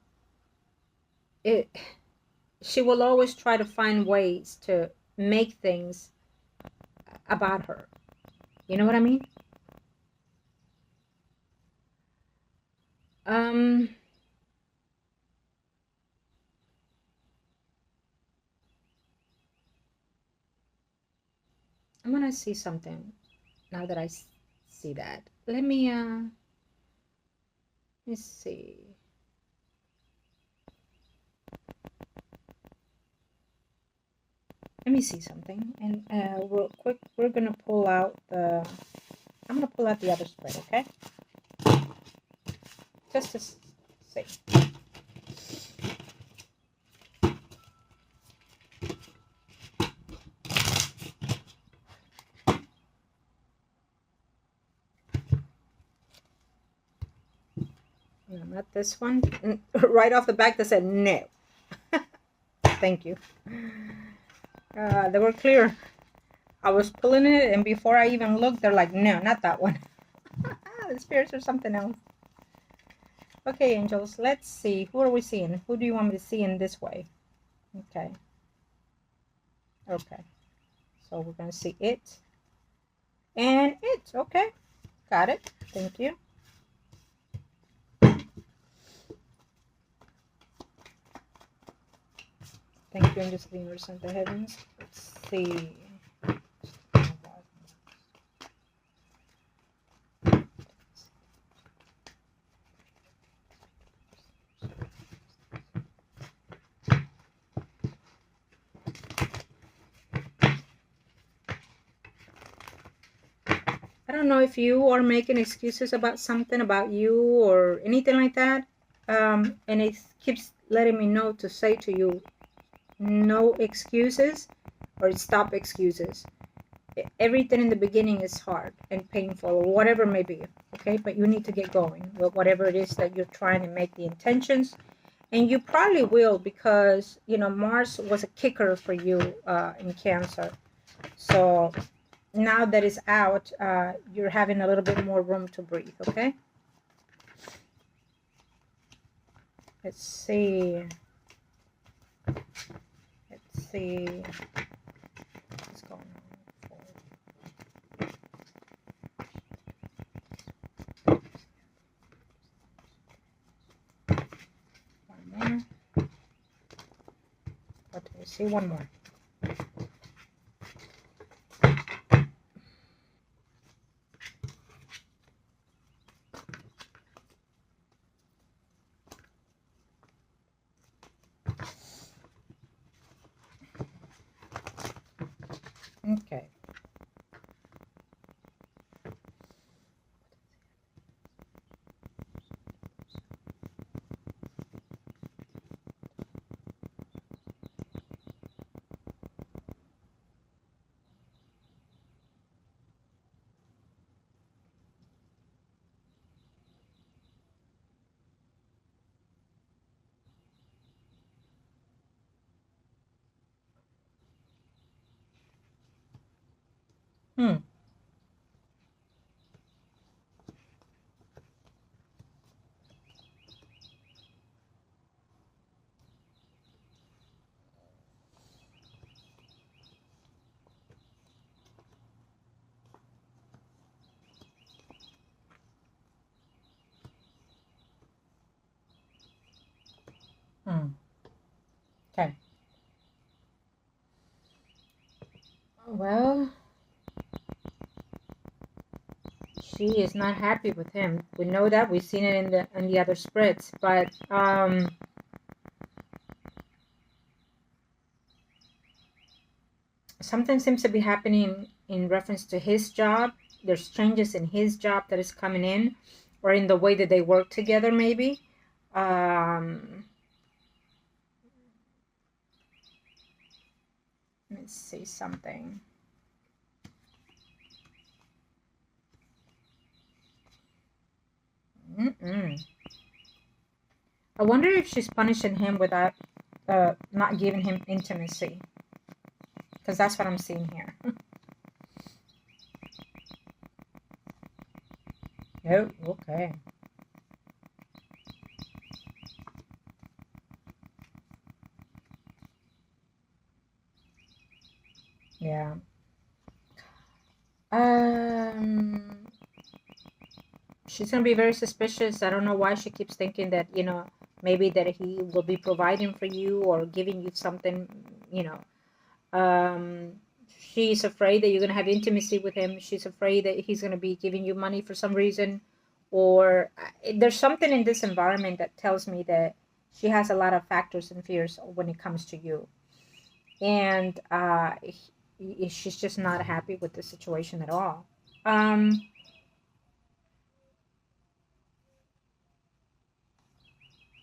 it she will always try to find ways to make things about her. You know what I mean? Um I'm gonna see something now that I see that. Let's see. Let me see something, and real quick, we're gonna pull out the. I'm gonna pull out the other spread, okay? Just to see. No, not this one. Right off the back, they said no. Thank you. They were clear. I was pulling it, and before I even looked, they're like, no, not that one. The spirits or something else. Okay, angels, let's see. Who are we seeing? Who do you want me to see in this way? Okay. Okay. So we're going to see it. And it. Okay. Got it. Thank you. Thank you, angels, the universe, and the heavens. Let's see. I don't know if you are making excuses about something about you or anything like that. And it keeps letting me know to say to you, no excuses or stop excuses. Everything in the beginning is hard and painful or whatever it may be. Okay, but you need to get going with whatever it is that you're trying to make the intentions. And you probably will, because, Mars was a kicker for you in Cancer. So now that it's out, you're having a little bit more room to breathe, okay? Let's see. Let's see. What's going on? One more. What do we see? One more. Okay. Hmm. Hmm. Okay. Well, she is not happy with him. We know that. We've seen it in the other spreads, but something seems to be happening in reference to his job. There's changes in his job that is coming in, or in the way that they work together, maybe. Um, Let me see something. I wonder if she's punishing him without not giving him intimacy. Because that's what I'm seeing here. Oh, okay. Yeah. She's gonna be very suspicious. I don't know why she keeps thinking that, you know, maybe that he will be providing for you or giving you something, you know. She's afraid that you're gonna have intimacy with him. She's afraid that he's gonna be giving you money for some reason, or there's something in this environment that tells me that she has a lot of factors and fears when it comes to you, and she's just not happy with the situation at all. Um,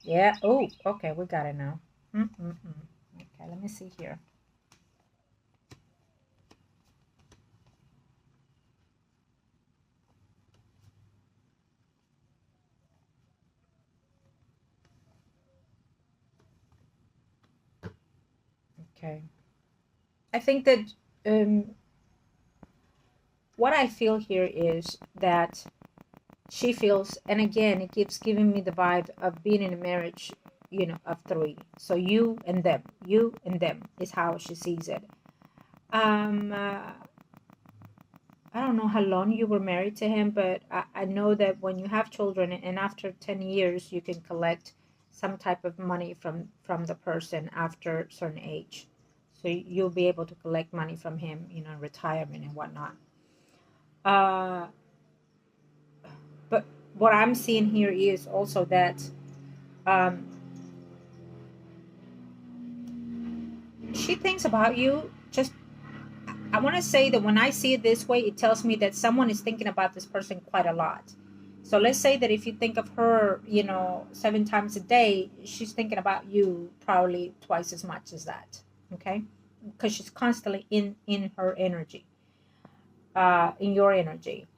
yeah. Oh, okay, we got it now. Okay, let me see here. Okay. I think that what I feel here is that she feels, and again, it keeps giving me the vibe of being in a marriage, you know, of three. So you and them is how she sees it. Um, uh, I don't know how long you were married to him, but I know that when you have children and after 10 years, you can collect some type of money from the person after a certain age. So you'll be able to collect money from him, you know, in retirement and whatnot. Uh, but what I'm seeing here is also that um, she thinks about you. Just, I want to say that when I see it this way, it tells me that someone is thinking about this person quite a lot. So let's say that if you think of her, you know, 7 times a day, she's thinking about you probably twice as much as that. Okay, because she's constantly in her energy, in your energy.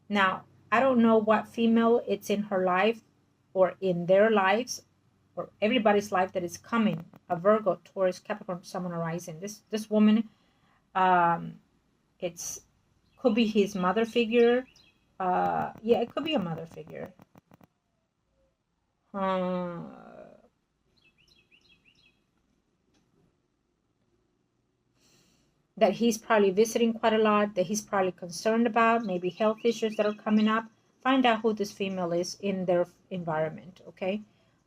Now, I don't know what female it's in her life or in their lives or everybody's life that is coming, a Virgo, Taurus, Capricorn, Sun, Rising. This woman, um, it's could be his mother figure. Yeah, it could be a mother figure. Uh, that he's probably visiting quite a lot, that he's probably concerned about, maybe health issues that are coming up. Find out who this female is in their environment, okay?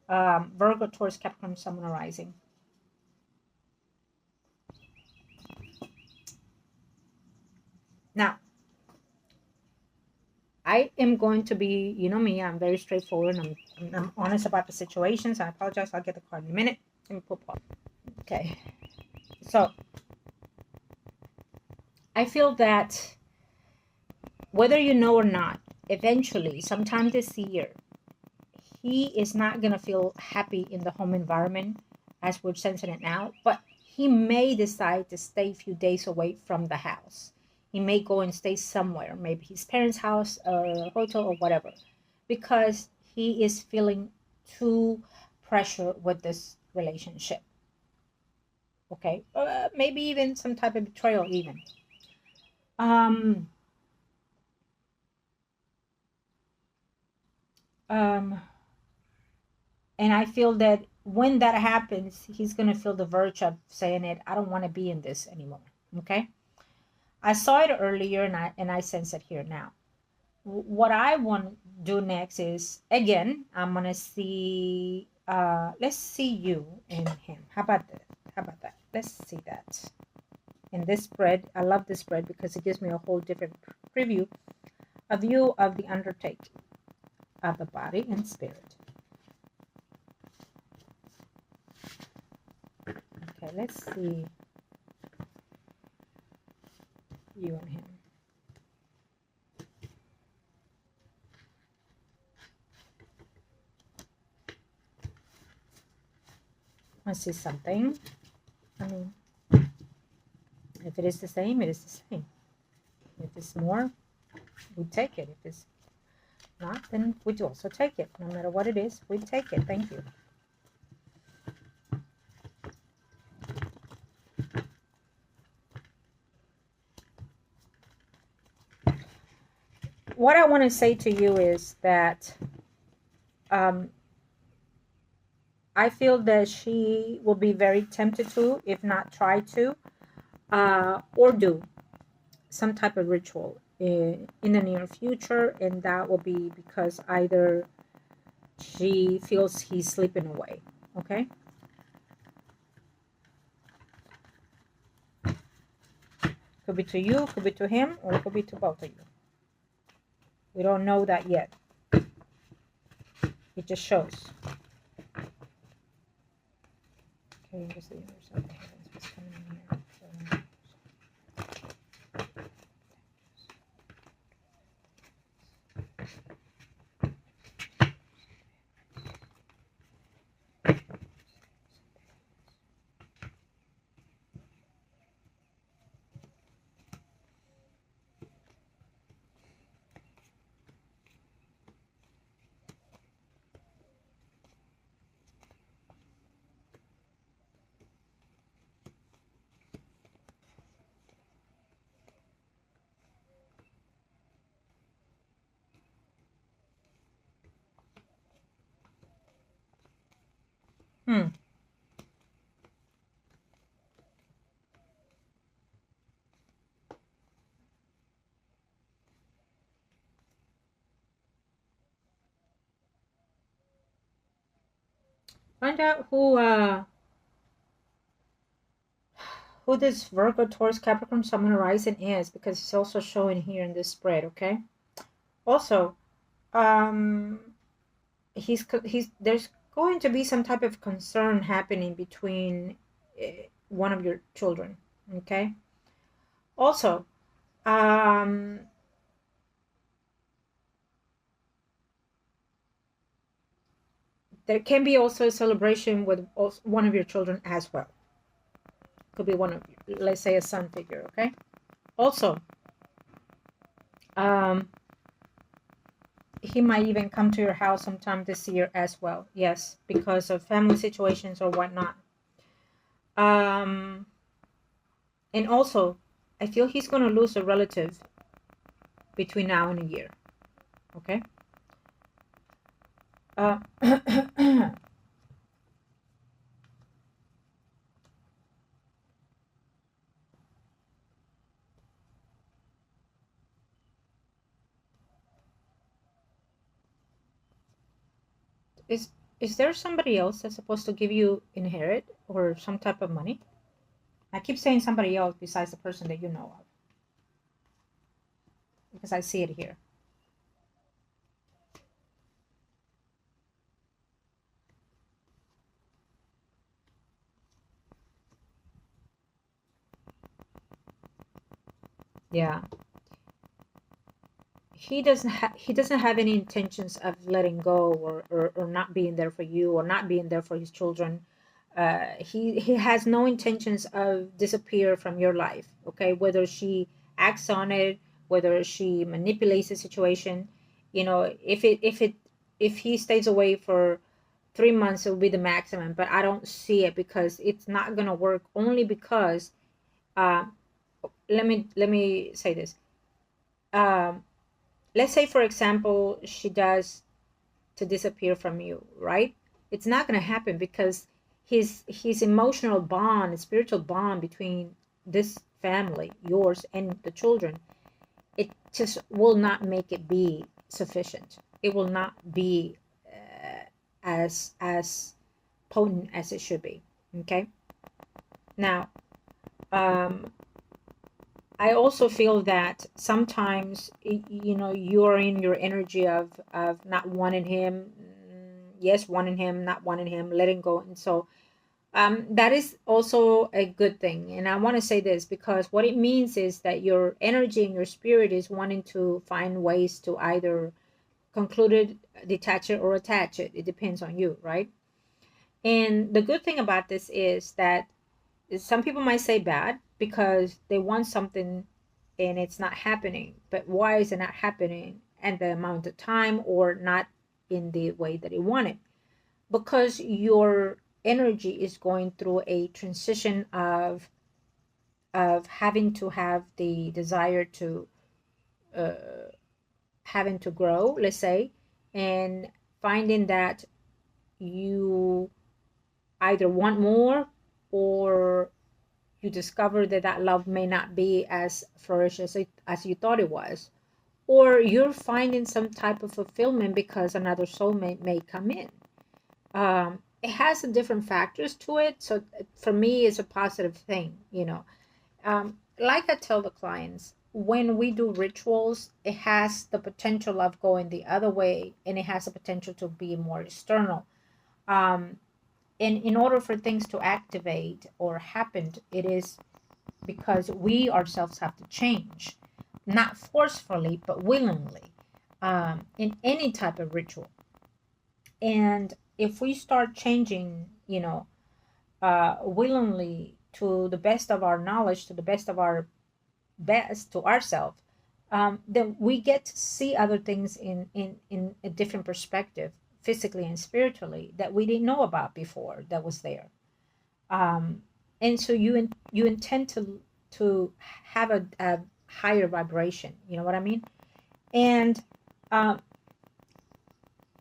Virgo, Taurus, Capricorn, Sun, Rising. Now, I am going to be, you know me, I'm very straightforward. I'm honest about the situations. I apologize. I'll get the card in a minute. Let me put pause. Okay. So I feel that whether you know or not, eventually, sometime this year, he is not going to feel happy in the home environment as we're sensing it now, but he may decide to stay a few days away from the house. He may go and stay somewhere, maybe his parents' house or a hotel or whatever, because he is feeling too pressure with this relationship. Okay, maybe even some type of betrayal, even. Um, um, and I feel that when that happens, he's gonna feel the verge of saying it. I don't want to be in this anymore. Okay. I saw it earlier, and I sense it here now. What I want to do next is again, I'm gonna see. Let's see you and him. How about that? How about that? Let's see that. In this spread, I love this spread because it gives me a whole different preview, a view of the undertaking of the body and spirit. Okay, let's see you and him. I see something. I mean, If it is the same, it is the same. If it's more, we take it. If it's not, then we'd also take it. No matter what it is, we'd take it. Thank you. What I want to say to you is that I feel that she will be very tempted to, if not try to, or do some type of ritual in the near future, and that will be because either she feels he's slipping away. Okay. Could be to you, could be to him, or it could be to both of you. We don't know that yet. It just shows. Okay, just the other side. What's coming in here? Find out who this Virgo, Taurus, Capricorn, Sun, and Horizon is, because it's also showing here in this spread. Okay. Also, he's there's going to be some type of concern happening between one of your children. Okay. Also, there can be also a celebration with one of your children as well. Could be one of, let's say, a son figure. Okay. Also, he might even come to your house sometime this year as well. Yes, because of family situations or whatnot. And also, I feel he's going to lose a relative between now and a year. Okay. Is there somebody else that's supposed to give you inherit or some type of money? I keep saying somebody else besides the person that you know of, because I see it here. Yeah. He doesn't have any intentions of letting go or not being there for you or not being there for his children. He has no intentions of disappear from your life. Okay, whether she acts on it, whether she manipulates the situation, if he stays away for 3 months, it will be the maximum. But I don't see it, because it's not gonna work. Only because uh, let me say this. Um, let's say, for example, she does to disappear from you, right? It's not going to happen, because his emotional bond, spiritual bond between this family, yours and the children, it just will not make it be sufficient. It will not be as potent as it should be. Okay. Now, I also feel that sometimes, you're in your energy of not wanting him, yes, wanting him, not wanting him, letting go. And so that is also a good thing. And I want to say this, because what it means is that your energy and your spirit is wanting to find ways to either conclude it, detach it, or attach it. It depends on you, right? And the good thing about this is that some people might say bad, because they want something and it's not happening. But why is it not happening at the amount of time or not in the way that they want it? Because your energy is going through a transition of having to have the desire to having to grow, let's say, and finding that you either want more, or you discover that that love may not be as flourish as you thought it was, or you're finding some type of fulfillment because another soulmate may come in. It has different factors to it, so for me it's a positive thing, you know. Like I tell the clients, when we do rituals, it has the potential of going the other way, and it has the potential to be more external. um, and in order for things to activate or happen, it is because we ourselves have to change, not forcefully but willingly, in any type of ritual. And if we start changing, you know, willingly, to the best of our knowledge, to the best of our best to ourselves, then we get to see other things in a different perspective, physically and spiritually, that we didn't know about before, that was there. um, and so you intend to have a higher vibration, you know what I mean? And um,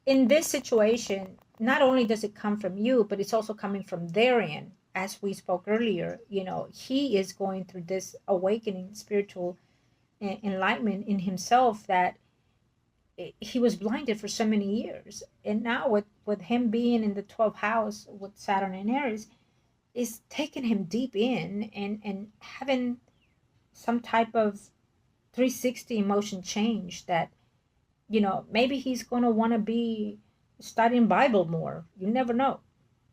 in this situation, not only does it come from you, but it's also coming from their end. As we spoke earlier, you know, he is going through this awakening, spiritual enlightenment in himself, that he was blinded for so many years. And now with him being in the 12th house with Saturn and Aries, is taking him deep in, and having some type of 360 emotion change, that, you know, maybe he's going to want to be studying Bible more, you never know.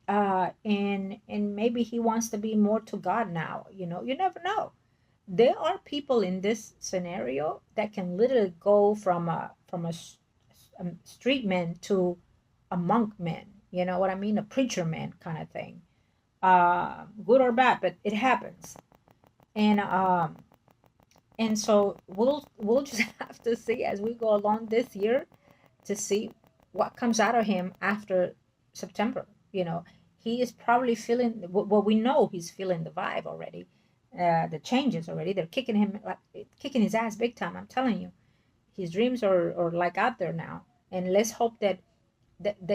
And maybe he wants to be more to God now, you know, you never know. There are people in this scenario that can literally go from a street man to a monk man, you know what I mean, a preacher man kind of thing. Good or bad, but it happens. And um and so we'll just have to see as we go along this year, to see what comes out of him after September. You know, he is probably feeling, well, we know he's feeling the vibe already, the changes already. They're kicking him, like kicking his ass big time. I'm telling you, his dreams are like out there now. And let's hope that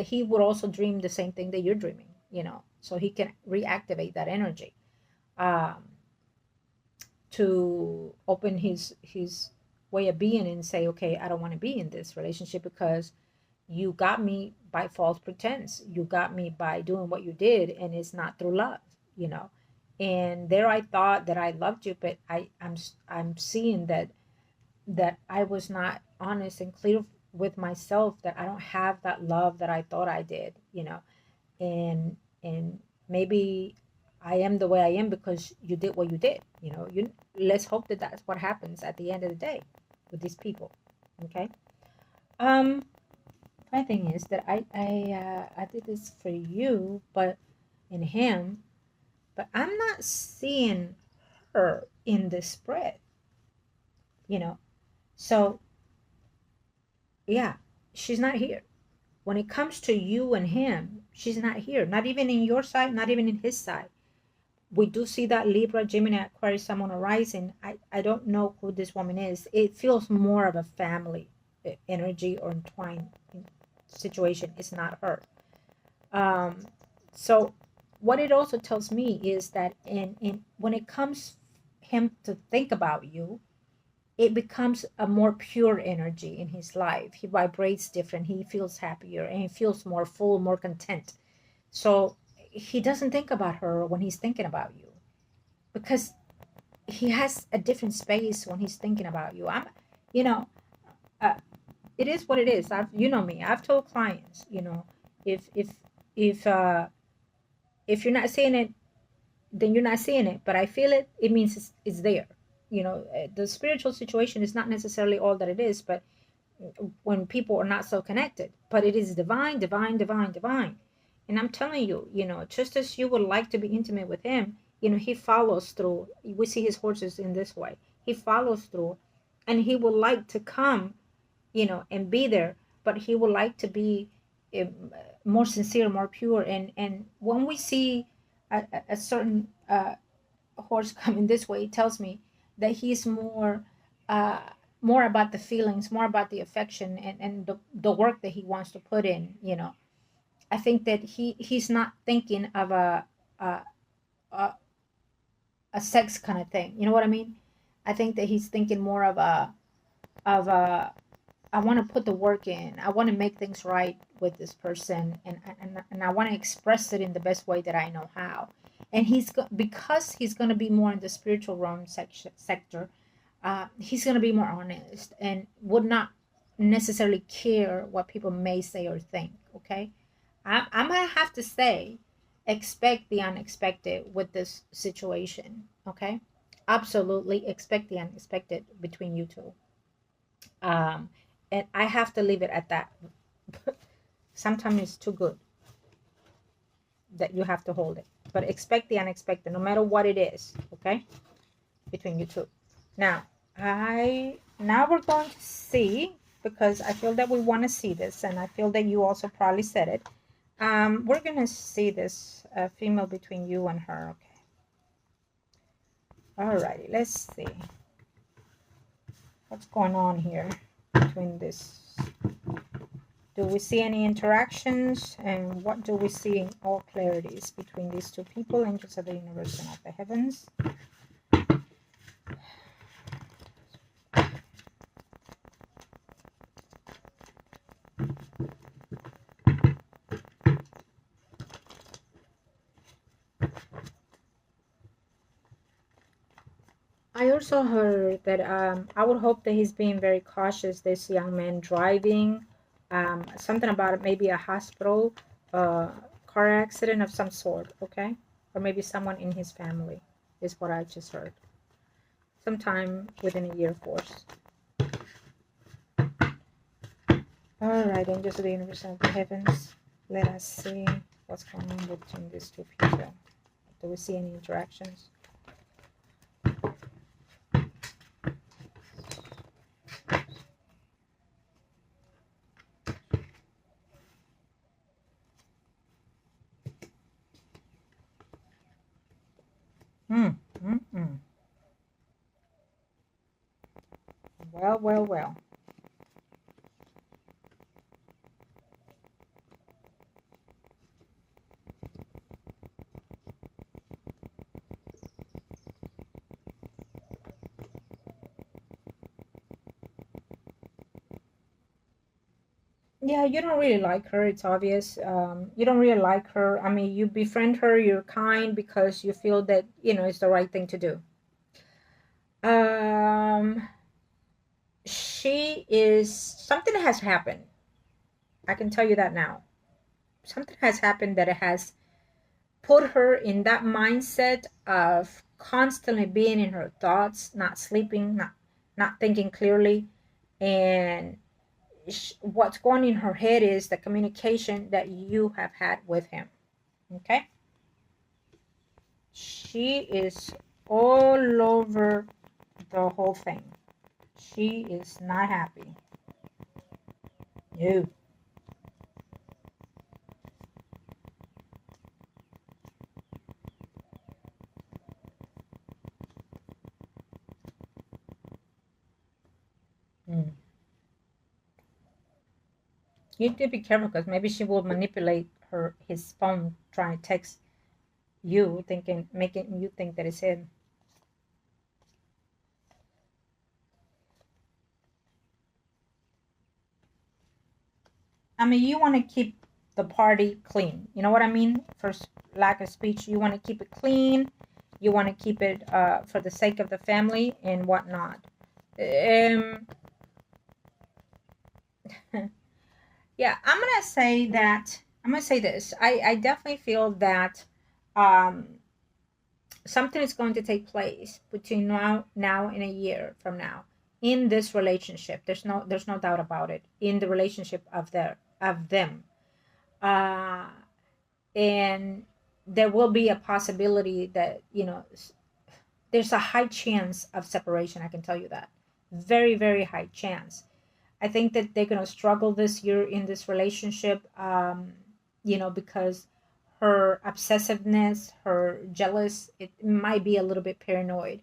he would also dream the same thing that you're dreaming. You know, so he can reactivate that energy. Um, to open his way of being and say, okay, I don't want to be in this relationship because you got me by false pretense, you got me by doing what you did, and it's not through love, you know. And there I thought that I loved you, but I'm seeing that I was not honest and clear with myself, that I don't have that love that I thought I did, you know. And maybe I am the way I am because you did what you did, you know. You Let's hope that that's what happens at the end of the day with these people. Okay. um my thing is that I did this for you, but in him, but I'm not seeing her in the spread, you know. So yeah, she's not here. When it comes to you and him, she's not here, not even in your side, not even in his side. We do see that Libra, Gemini, Aquarius, Sun, Moon, Rising. I don't know who this woman is. It feels more of a family energy or entwined situation. It's not her. Um, so what it also tells me is that in when it comes him to think about you, it becomes a more pure energy in his life. He vibrates different. He feels happier and he feels more full, more content. So he doesn't think about her when he's thinking about you, because he has a different space when he's thinking about you. You know, uh, it is what it is. You know me. I've told clients, you know, if if if uh, if you're not seeing it, then you're not seeing it. But I feel it. It means it's there. You know, the spiritual situation is not necessarily all that it is, but when people are not so connected, but it is divine, divine, divine, divine. And I'm telling you, you know, just as you would like to be intimate with him, he follows through. We see his horses in this way. He follows through, and he would like to come, and be there, but he would like to be more sincere, more pure. And when we see a certain horse coming this way, it tells me that he's uh, more about the feelings, more about the affection, and the work that he wants to put in. I think that he's not thinking of a, a a sex kind of thing. You know what I mean? I think that he's thinking more of a I want to put the work in. I want to make things right with this person, and I want to express it in the best way that I know how. And because he's going to be more in the spiritual realm sector. He's going to be more honest and would not necessarily care what people may say or think. Okay, I'm gonna have to say, expect the unexpected with this situation. Okay, absolutely expect the unexpected between you two. Um, and I have to leave it at that. Sometimes it's too good that you have to hold it, but expect the unexpected, no matter what it is. Okay, between you two. Now we're going to see, because I feel that we want to see this, and I feel that you also probably said it. We're gonna see this female between you and her. Okay. Alrighty, let's see what's going on here between this. Do we see any interactions, and what do we see in all clarities between these two people, angels of the universe and of the heavens? I also heard that I would hope that he's being very cautious, this young man driving. Something about it, maybe a hospital, car accident of some sort, okay? Or maybe someone in his family, is what I just heard. Sometime within a year, of course. All right, angels of the universe and of the heavens, let us see what's going on between these two people. Do we see any interactions? Well, well, well. Yeah, you don't really like her. It's obvious. You don't really like her. I mean, you befriend her. You're kind because you feel that it's the right thing to do. Um, she is something has happened. I can tell you that now. Something has happened that it has put her in that mindset of constantly being in her thoughts, not sleeping, not thinking clearly, and what's going in her head is the communication that you have had with him. Okay, she is all over the whole thing. She is not happy. No. Mm. You need to be careful, because maybe she will manipulate his phone, trying to text you, making you think that it's him. I mean, you want to keep the party clean. You know what I mean? For lack of speech, you want to keep it clean. You want to keep it for the sake of the family and whatnot. Um, yeah, I'm gonna say this. I definitely feel that um, something is going to take place between now and a year from now in this relationship. There's no doubt about it. In the relationship of them, uh, and there will be a possibility that, there's a high chance of separation. I can tell you that. Very, very high chance. I think that they're going to struggle this year in this relationship, because her obsessiveness, her jealous, it might be a little bit paranoid.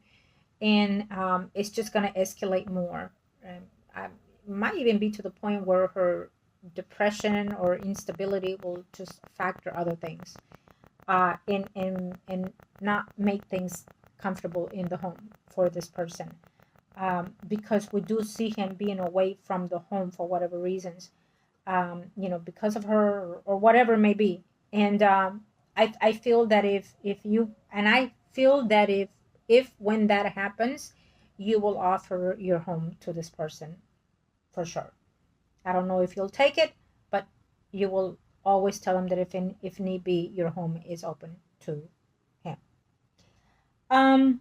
And it's just going to escalate more. I might even be to the point where her depression or instability will just factor other things, and not make things comfortable in the home for this person, because we do see him being away from the home for whatever reasons, because of her, or whatever it may be. And I feel that if you and I feel that if when that happens, you will offer your home to this person for sure. I don't know if you'll take it, but you will always tell him that if need be, your home is open to him. Um,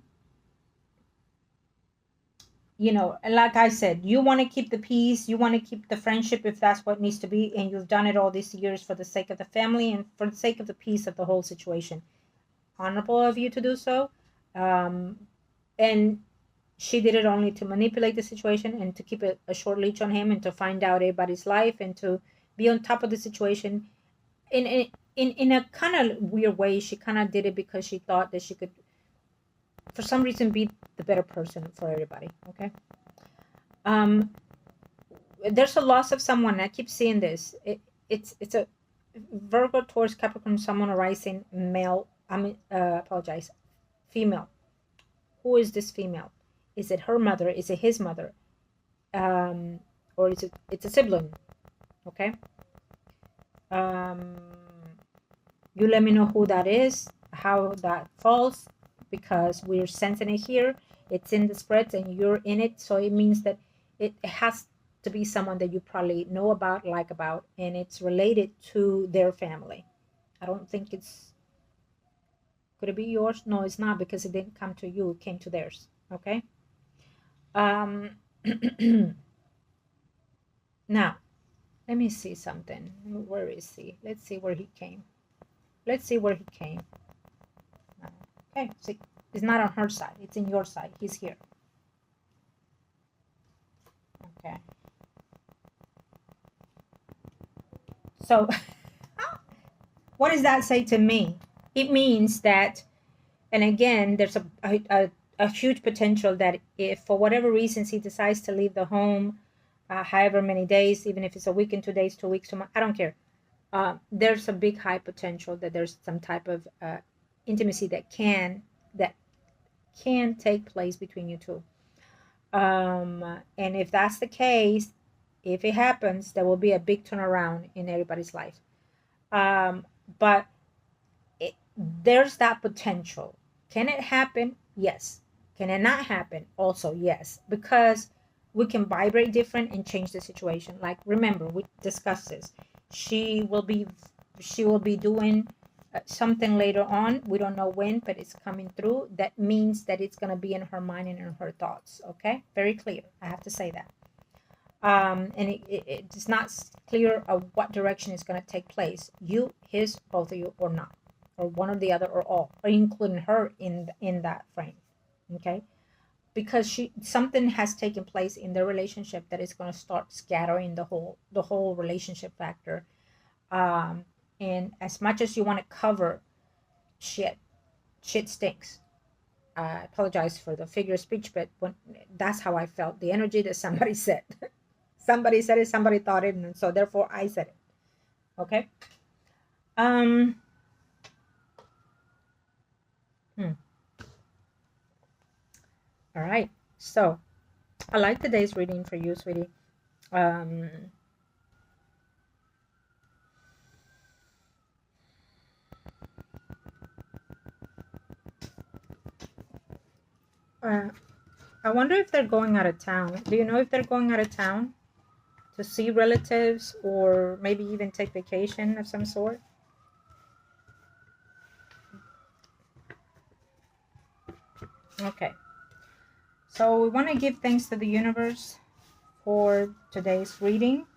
and like I said, you want to keep the peace, you want to keep the friendship if that's what needs to be, and you've done it all these years for the sake of the family and for the sake of the peace of the whole situation. Honorable of you to do so. And she did it only to manipulate the situation and to keep a short leash on him and to find out everybody's life and to be on top of the situation. In a kind of weird way, she kind of did it because she thought that she could, for some reason, be the better person for everybody. Okay. There's a loss of someone. I keep seeing this. It's a Virgo, Taurus, Capricorn, Sun, rising, male. Apologize, female. Who is this female? Is it her mother? Is it his mother? Or is it's a sibling? Okay. You let me know who that is, how that falls, because we're sensing it here. It's in the spreads and you're in it, so it means that it has to be someone that you probably know about, like about, and it's related to their family. I don't think it's, could it be yours? No, it's not, because it didn't come to you, it came to theirs. Okay. Now let me see something. Where is he? Let's see where he came. Let's see where he came. Okay, see, it's not on her side, it's in your side. He's here. Okay. So what does that say to me? It means that, and again, there's a huge potential that if for whatever reasons he decides to leave the home, however many days, even if it's a week and 2 days, 2 weeks, 2 months, I don't care. There's a big high potential that there's some type of intimacy that can take place between you two. And if that's the case, if it happens, there will be a big turnaround in everybody's life. But there's that potential. Can it happen? Yes. Can it not happen? Also, yes. Because we can vibrate different and change the situation. Like, remember, we discussed this. She will be doing something later on. We don't know when, but it's coming through. That means that it's going to be in her mind and in her thoughts. Okay, very clear. I have to say that. And it's not clear of what direction is going to take place. You, his, both of you, or not, or one or the other, or all, or including her in that frame. Okay, because something has taken place in the relationship that is going to start scattering the whole relationship factor. And as much as you want to cover shit stinks. I apologize for the figure of speech, but that's how I felt. The energy that somebody said. Somebody said it, somebody thought it, and so therefore I said it. Okay? All right. So, I like today's reading for you, sweetie. I wonder if they're going out of town. Do you know if they're going out of town to see relatives or maybe even take vacation of some sort? Okay. So we want to give thanks to the universe for today's reading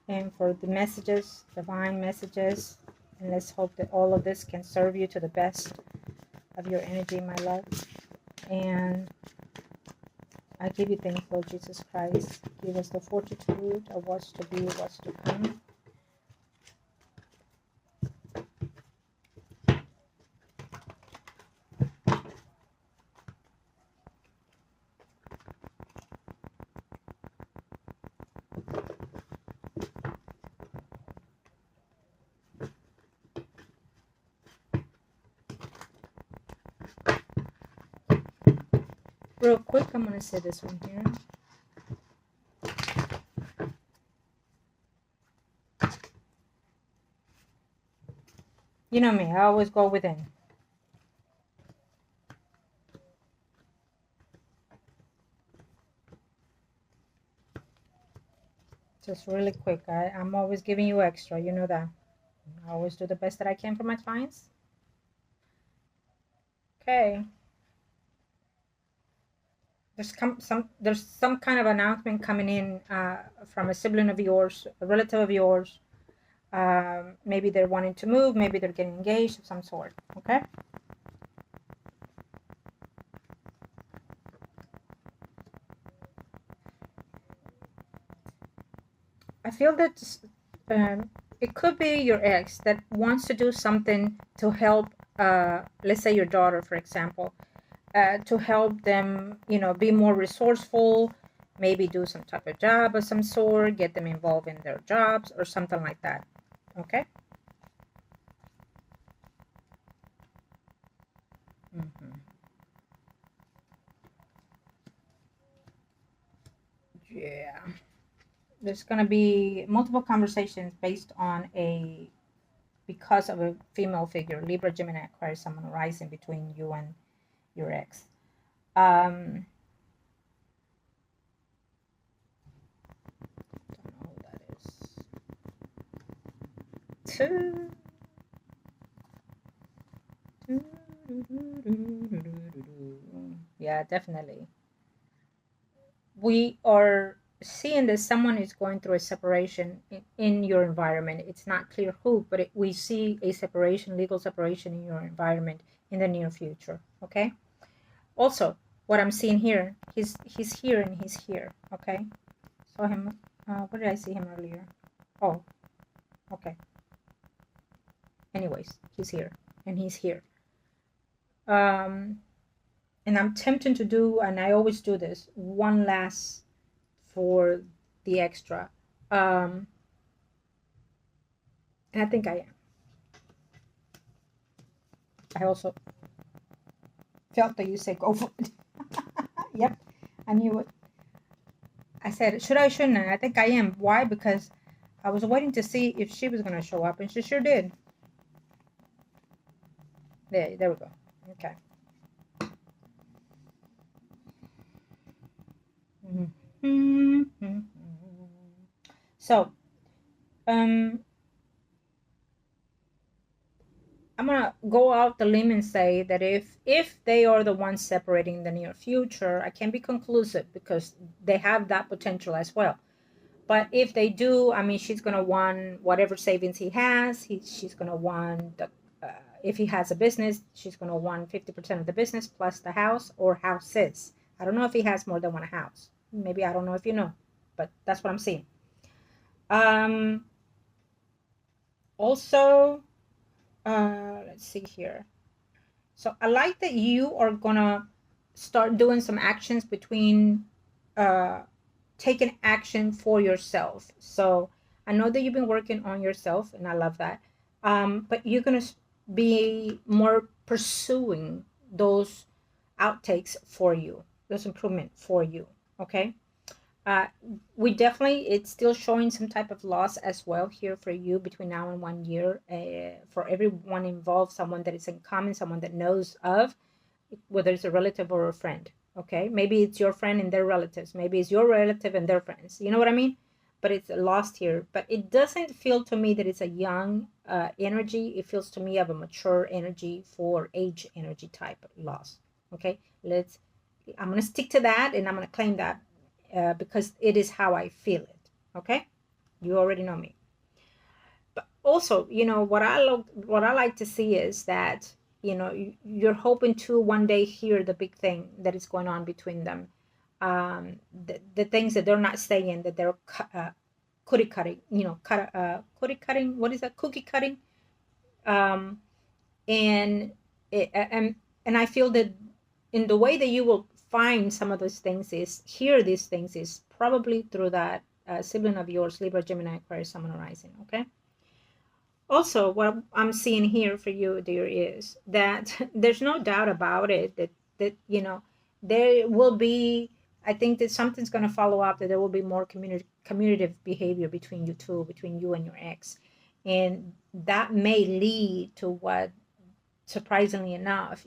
and for the messages, divine messages And let's hope that all of this can serve you to the best of your energy, my love. And I give you thanks, Lord Jesus Christ. Give us the fortitude of what's to be, what's to come. Real quick, I'm going to say this one here. You know me, I always go within. Just really quick. I'm always giving you extra. You know that. I always do the best that I can for my clients. Okay. There's some kind of announcement coming in from a sibling of yours, a relative of yours. Maybe they're wanting to move. Maybe they're getting engaged of some sort. Okay. I feel that it could be your ex that wants to do something to help, let's say your daughter, for example, to help them, you know, be more resourceful, maybe do some type of job of some sort, get them involved in their jobs or something like that. Okay. Yeah. There's going to be multiple conversations based on because of a female figure, Libra, Gemini, Aquarius, someone rising between you and your ex. Don't know who that is. Yeah, definitely. We are seeing that someone is going through a separation in your environment. It's not clear who, but we see a separation, legal separation in your environment in the near future. Okay. Also, what I'm seeing here, he's here and he's here. Okay. Saw him. Where did I see him earlier? Oh, okay. Anyways, he's here and he's here. And I'm tempted to do, and I always do this, one last for the extra. And I think I am. I also felt that you said go for it. Yep, I knew it. I said, should I, shouldn't I? I think I am. Why? Because I was waiting to see if she was going to show up, and she sure did. There we go. Okay. So, I'm gonna go out the limb and say that if they are the ones separating in the near future, I can't be conclusive because they have that potential as well. But if they do, I mean, she's gonna want whatever savings he has. She's gonna want the if he has a business, she's gonna want 50% of the business plus the house or houses. I don't know if he has more than one house. Maybe I don't know if you know, but that's what I'm seeing. Also, let's see here. So I like that you are gonna start doing some actions between taking action for yourself. So I know that you've been working on yourself, and I love that. But you're gonna be more pursuing those outtakes for you, those improvement for you. Okay. Uh, we definitely, it's still showing some type of loss as well here for you between now and 1 year. For everyone involved, someone that is in common, someone that knows of, whether it's a relative or a friend. Okay, maybe it's your friend and their relatives. Maybe it's your relative and their friends. You know what I mean? But it's lost here. But it doesn't feel to me that it's a young energy. It feels to me of a mature energy for age energy type loss. Okay, I'm going to stick to that and I'm going to claim that. Because it is how I feel it. Okay, you already know me. But Also, what I like to see is that, you're hoping to one day hear the big thing that is going on between them. The things that they're not saying, that they're cookie cutting, cookie cutting. What is that? Cookie cutting. Um, and and I feel that in the way that you will find some of those things is hear these things is probably through that sibling of yours, Libra, Gemini, Aquarius, Sun, and Rising. Okay. Also, what I'm seeing here for you, dear, is that there's no doubt about it that there will be. I think that something's going to follow up. That there will be more communicative behavior between you two, between you and your ex, and that may lead to what, surprisingly enough,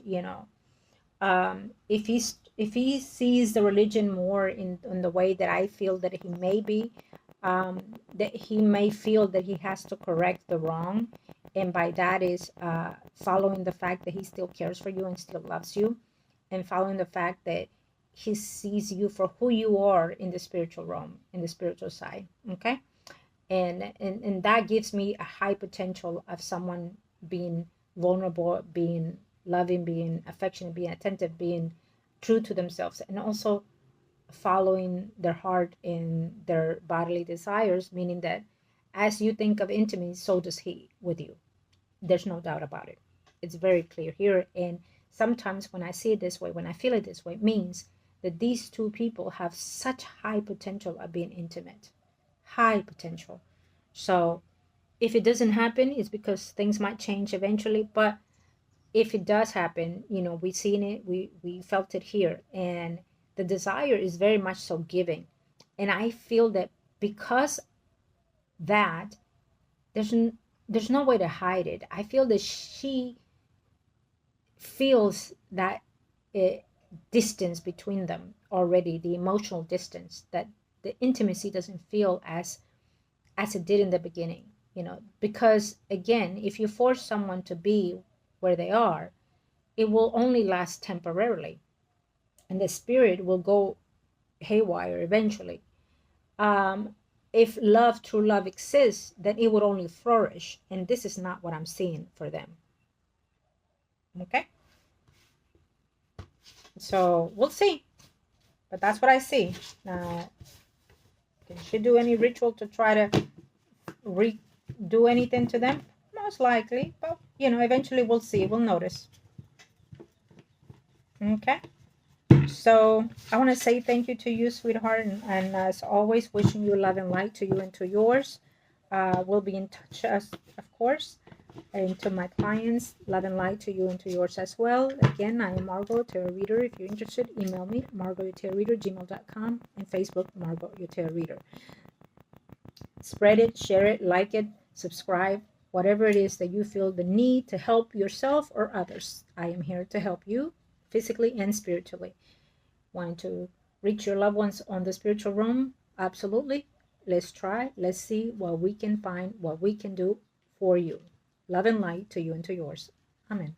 if he sees the religion more in the way that I feel that he may be, that he may feel that he has to correct the wrong, and by that is following the fact that he still cares for you and still loves you, and following the fact that he sees you for who you are in the spiritual realm, in the spiritual side. Okay. And that gives me a high potential of someone being vulnerable, being loving, being affectionate, being attentive, being true to themselves, and also following their heart and their bodily desires, meaning that as you think of intimacy, so does he with you. There's no doubt about it. It's very clear here. And sometimes when I see it this way, when I feel it this way, it means that these two people have such high potential of being intimate. High potential. So if it doesn't happen, it's because things might change eventually. But if it does happen, we've seen it, we felt it here, and the desire is very much so giving. And I feel that because that there's no way to hide it. I feel that she feels that distance between them already, the emotional distance, that the intimacy doesn't feel as it did in the beginning, because again, if you force someone to be where they are, it will only last temporarily, and the spirit will go haywire eventually. If love, true love exists, then it would only flourish, and this is not what I'm seeing for them. Okay, so we'll see, but that's what I see. Now, can she do any ritual to try to redo anything to them? Most likely, but eventually we'll see, we'll notice. Okay, so I want to say thank you to you, sweetheart, and as always, wishing you love and light to you and to yours. We'll be in touch, of course, and to my clients, love and light to you and to yours as well. Again, I am Margot, Tarot Reader. If you're interested, email me, margourtarotreader@gmail.com, and Facebook, Margot, your Tarot Reader. Spread it, share it, like it, subscribe, whatever it is that you feel the need to help yourself or others. I am here to help you physically and spiritually. Want to reach your loved ones on the spiritual realm? Absolutely. Let's try. Let's see what we can find, what we can do for you. Love and light to you and to yours. Amen.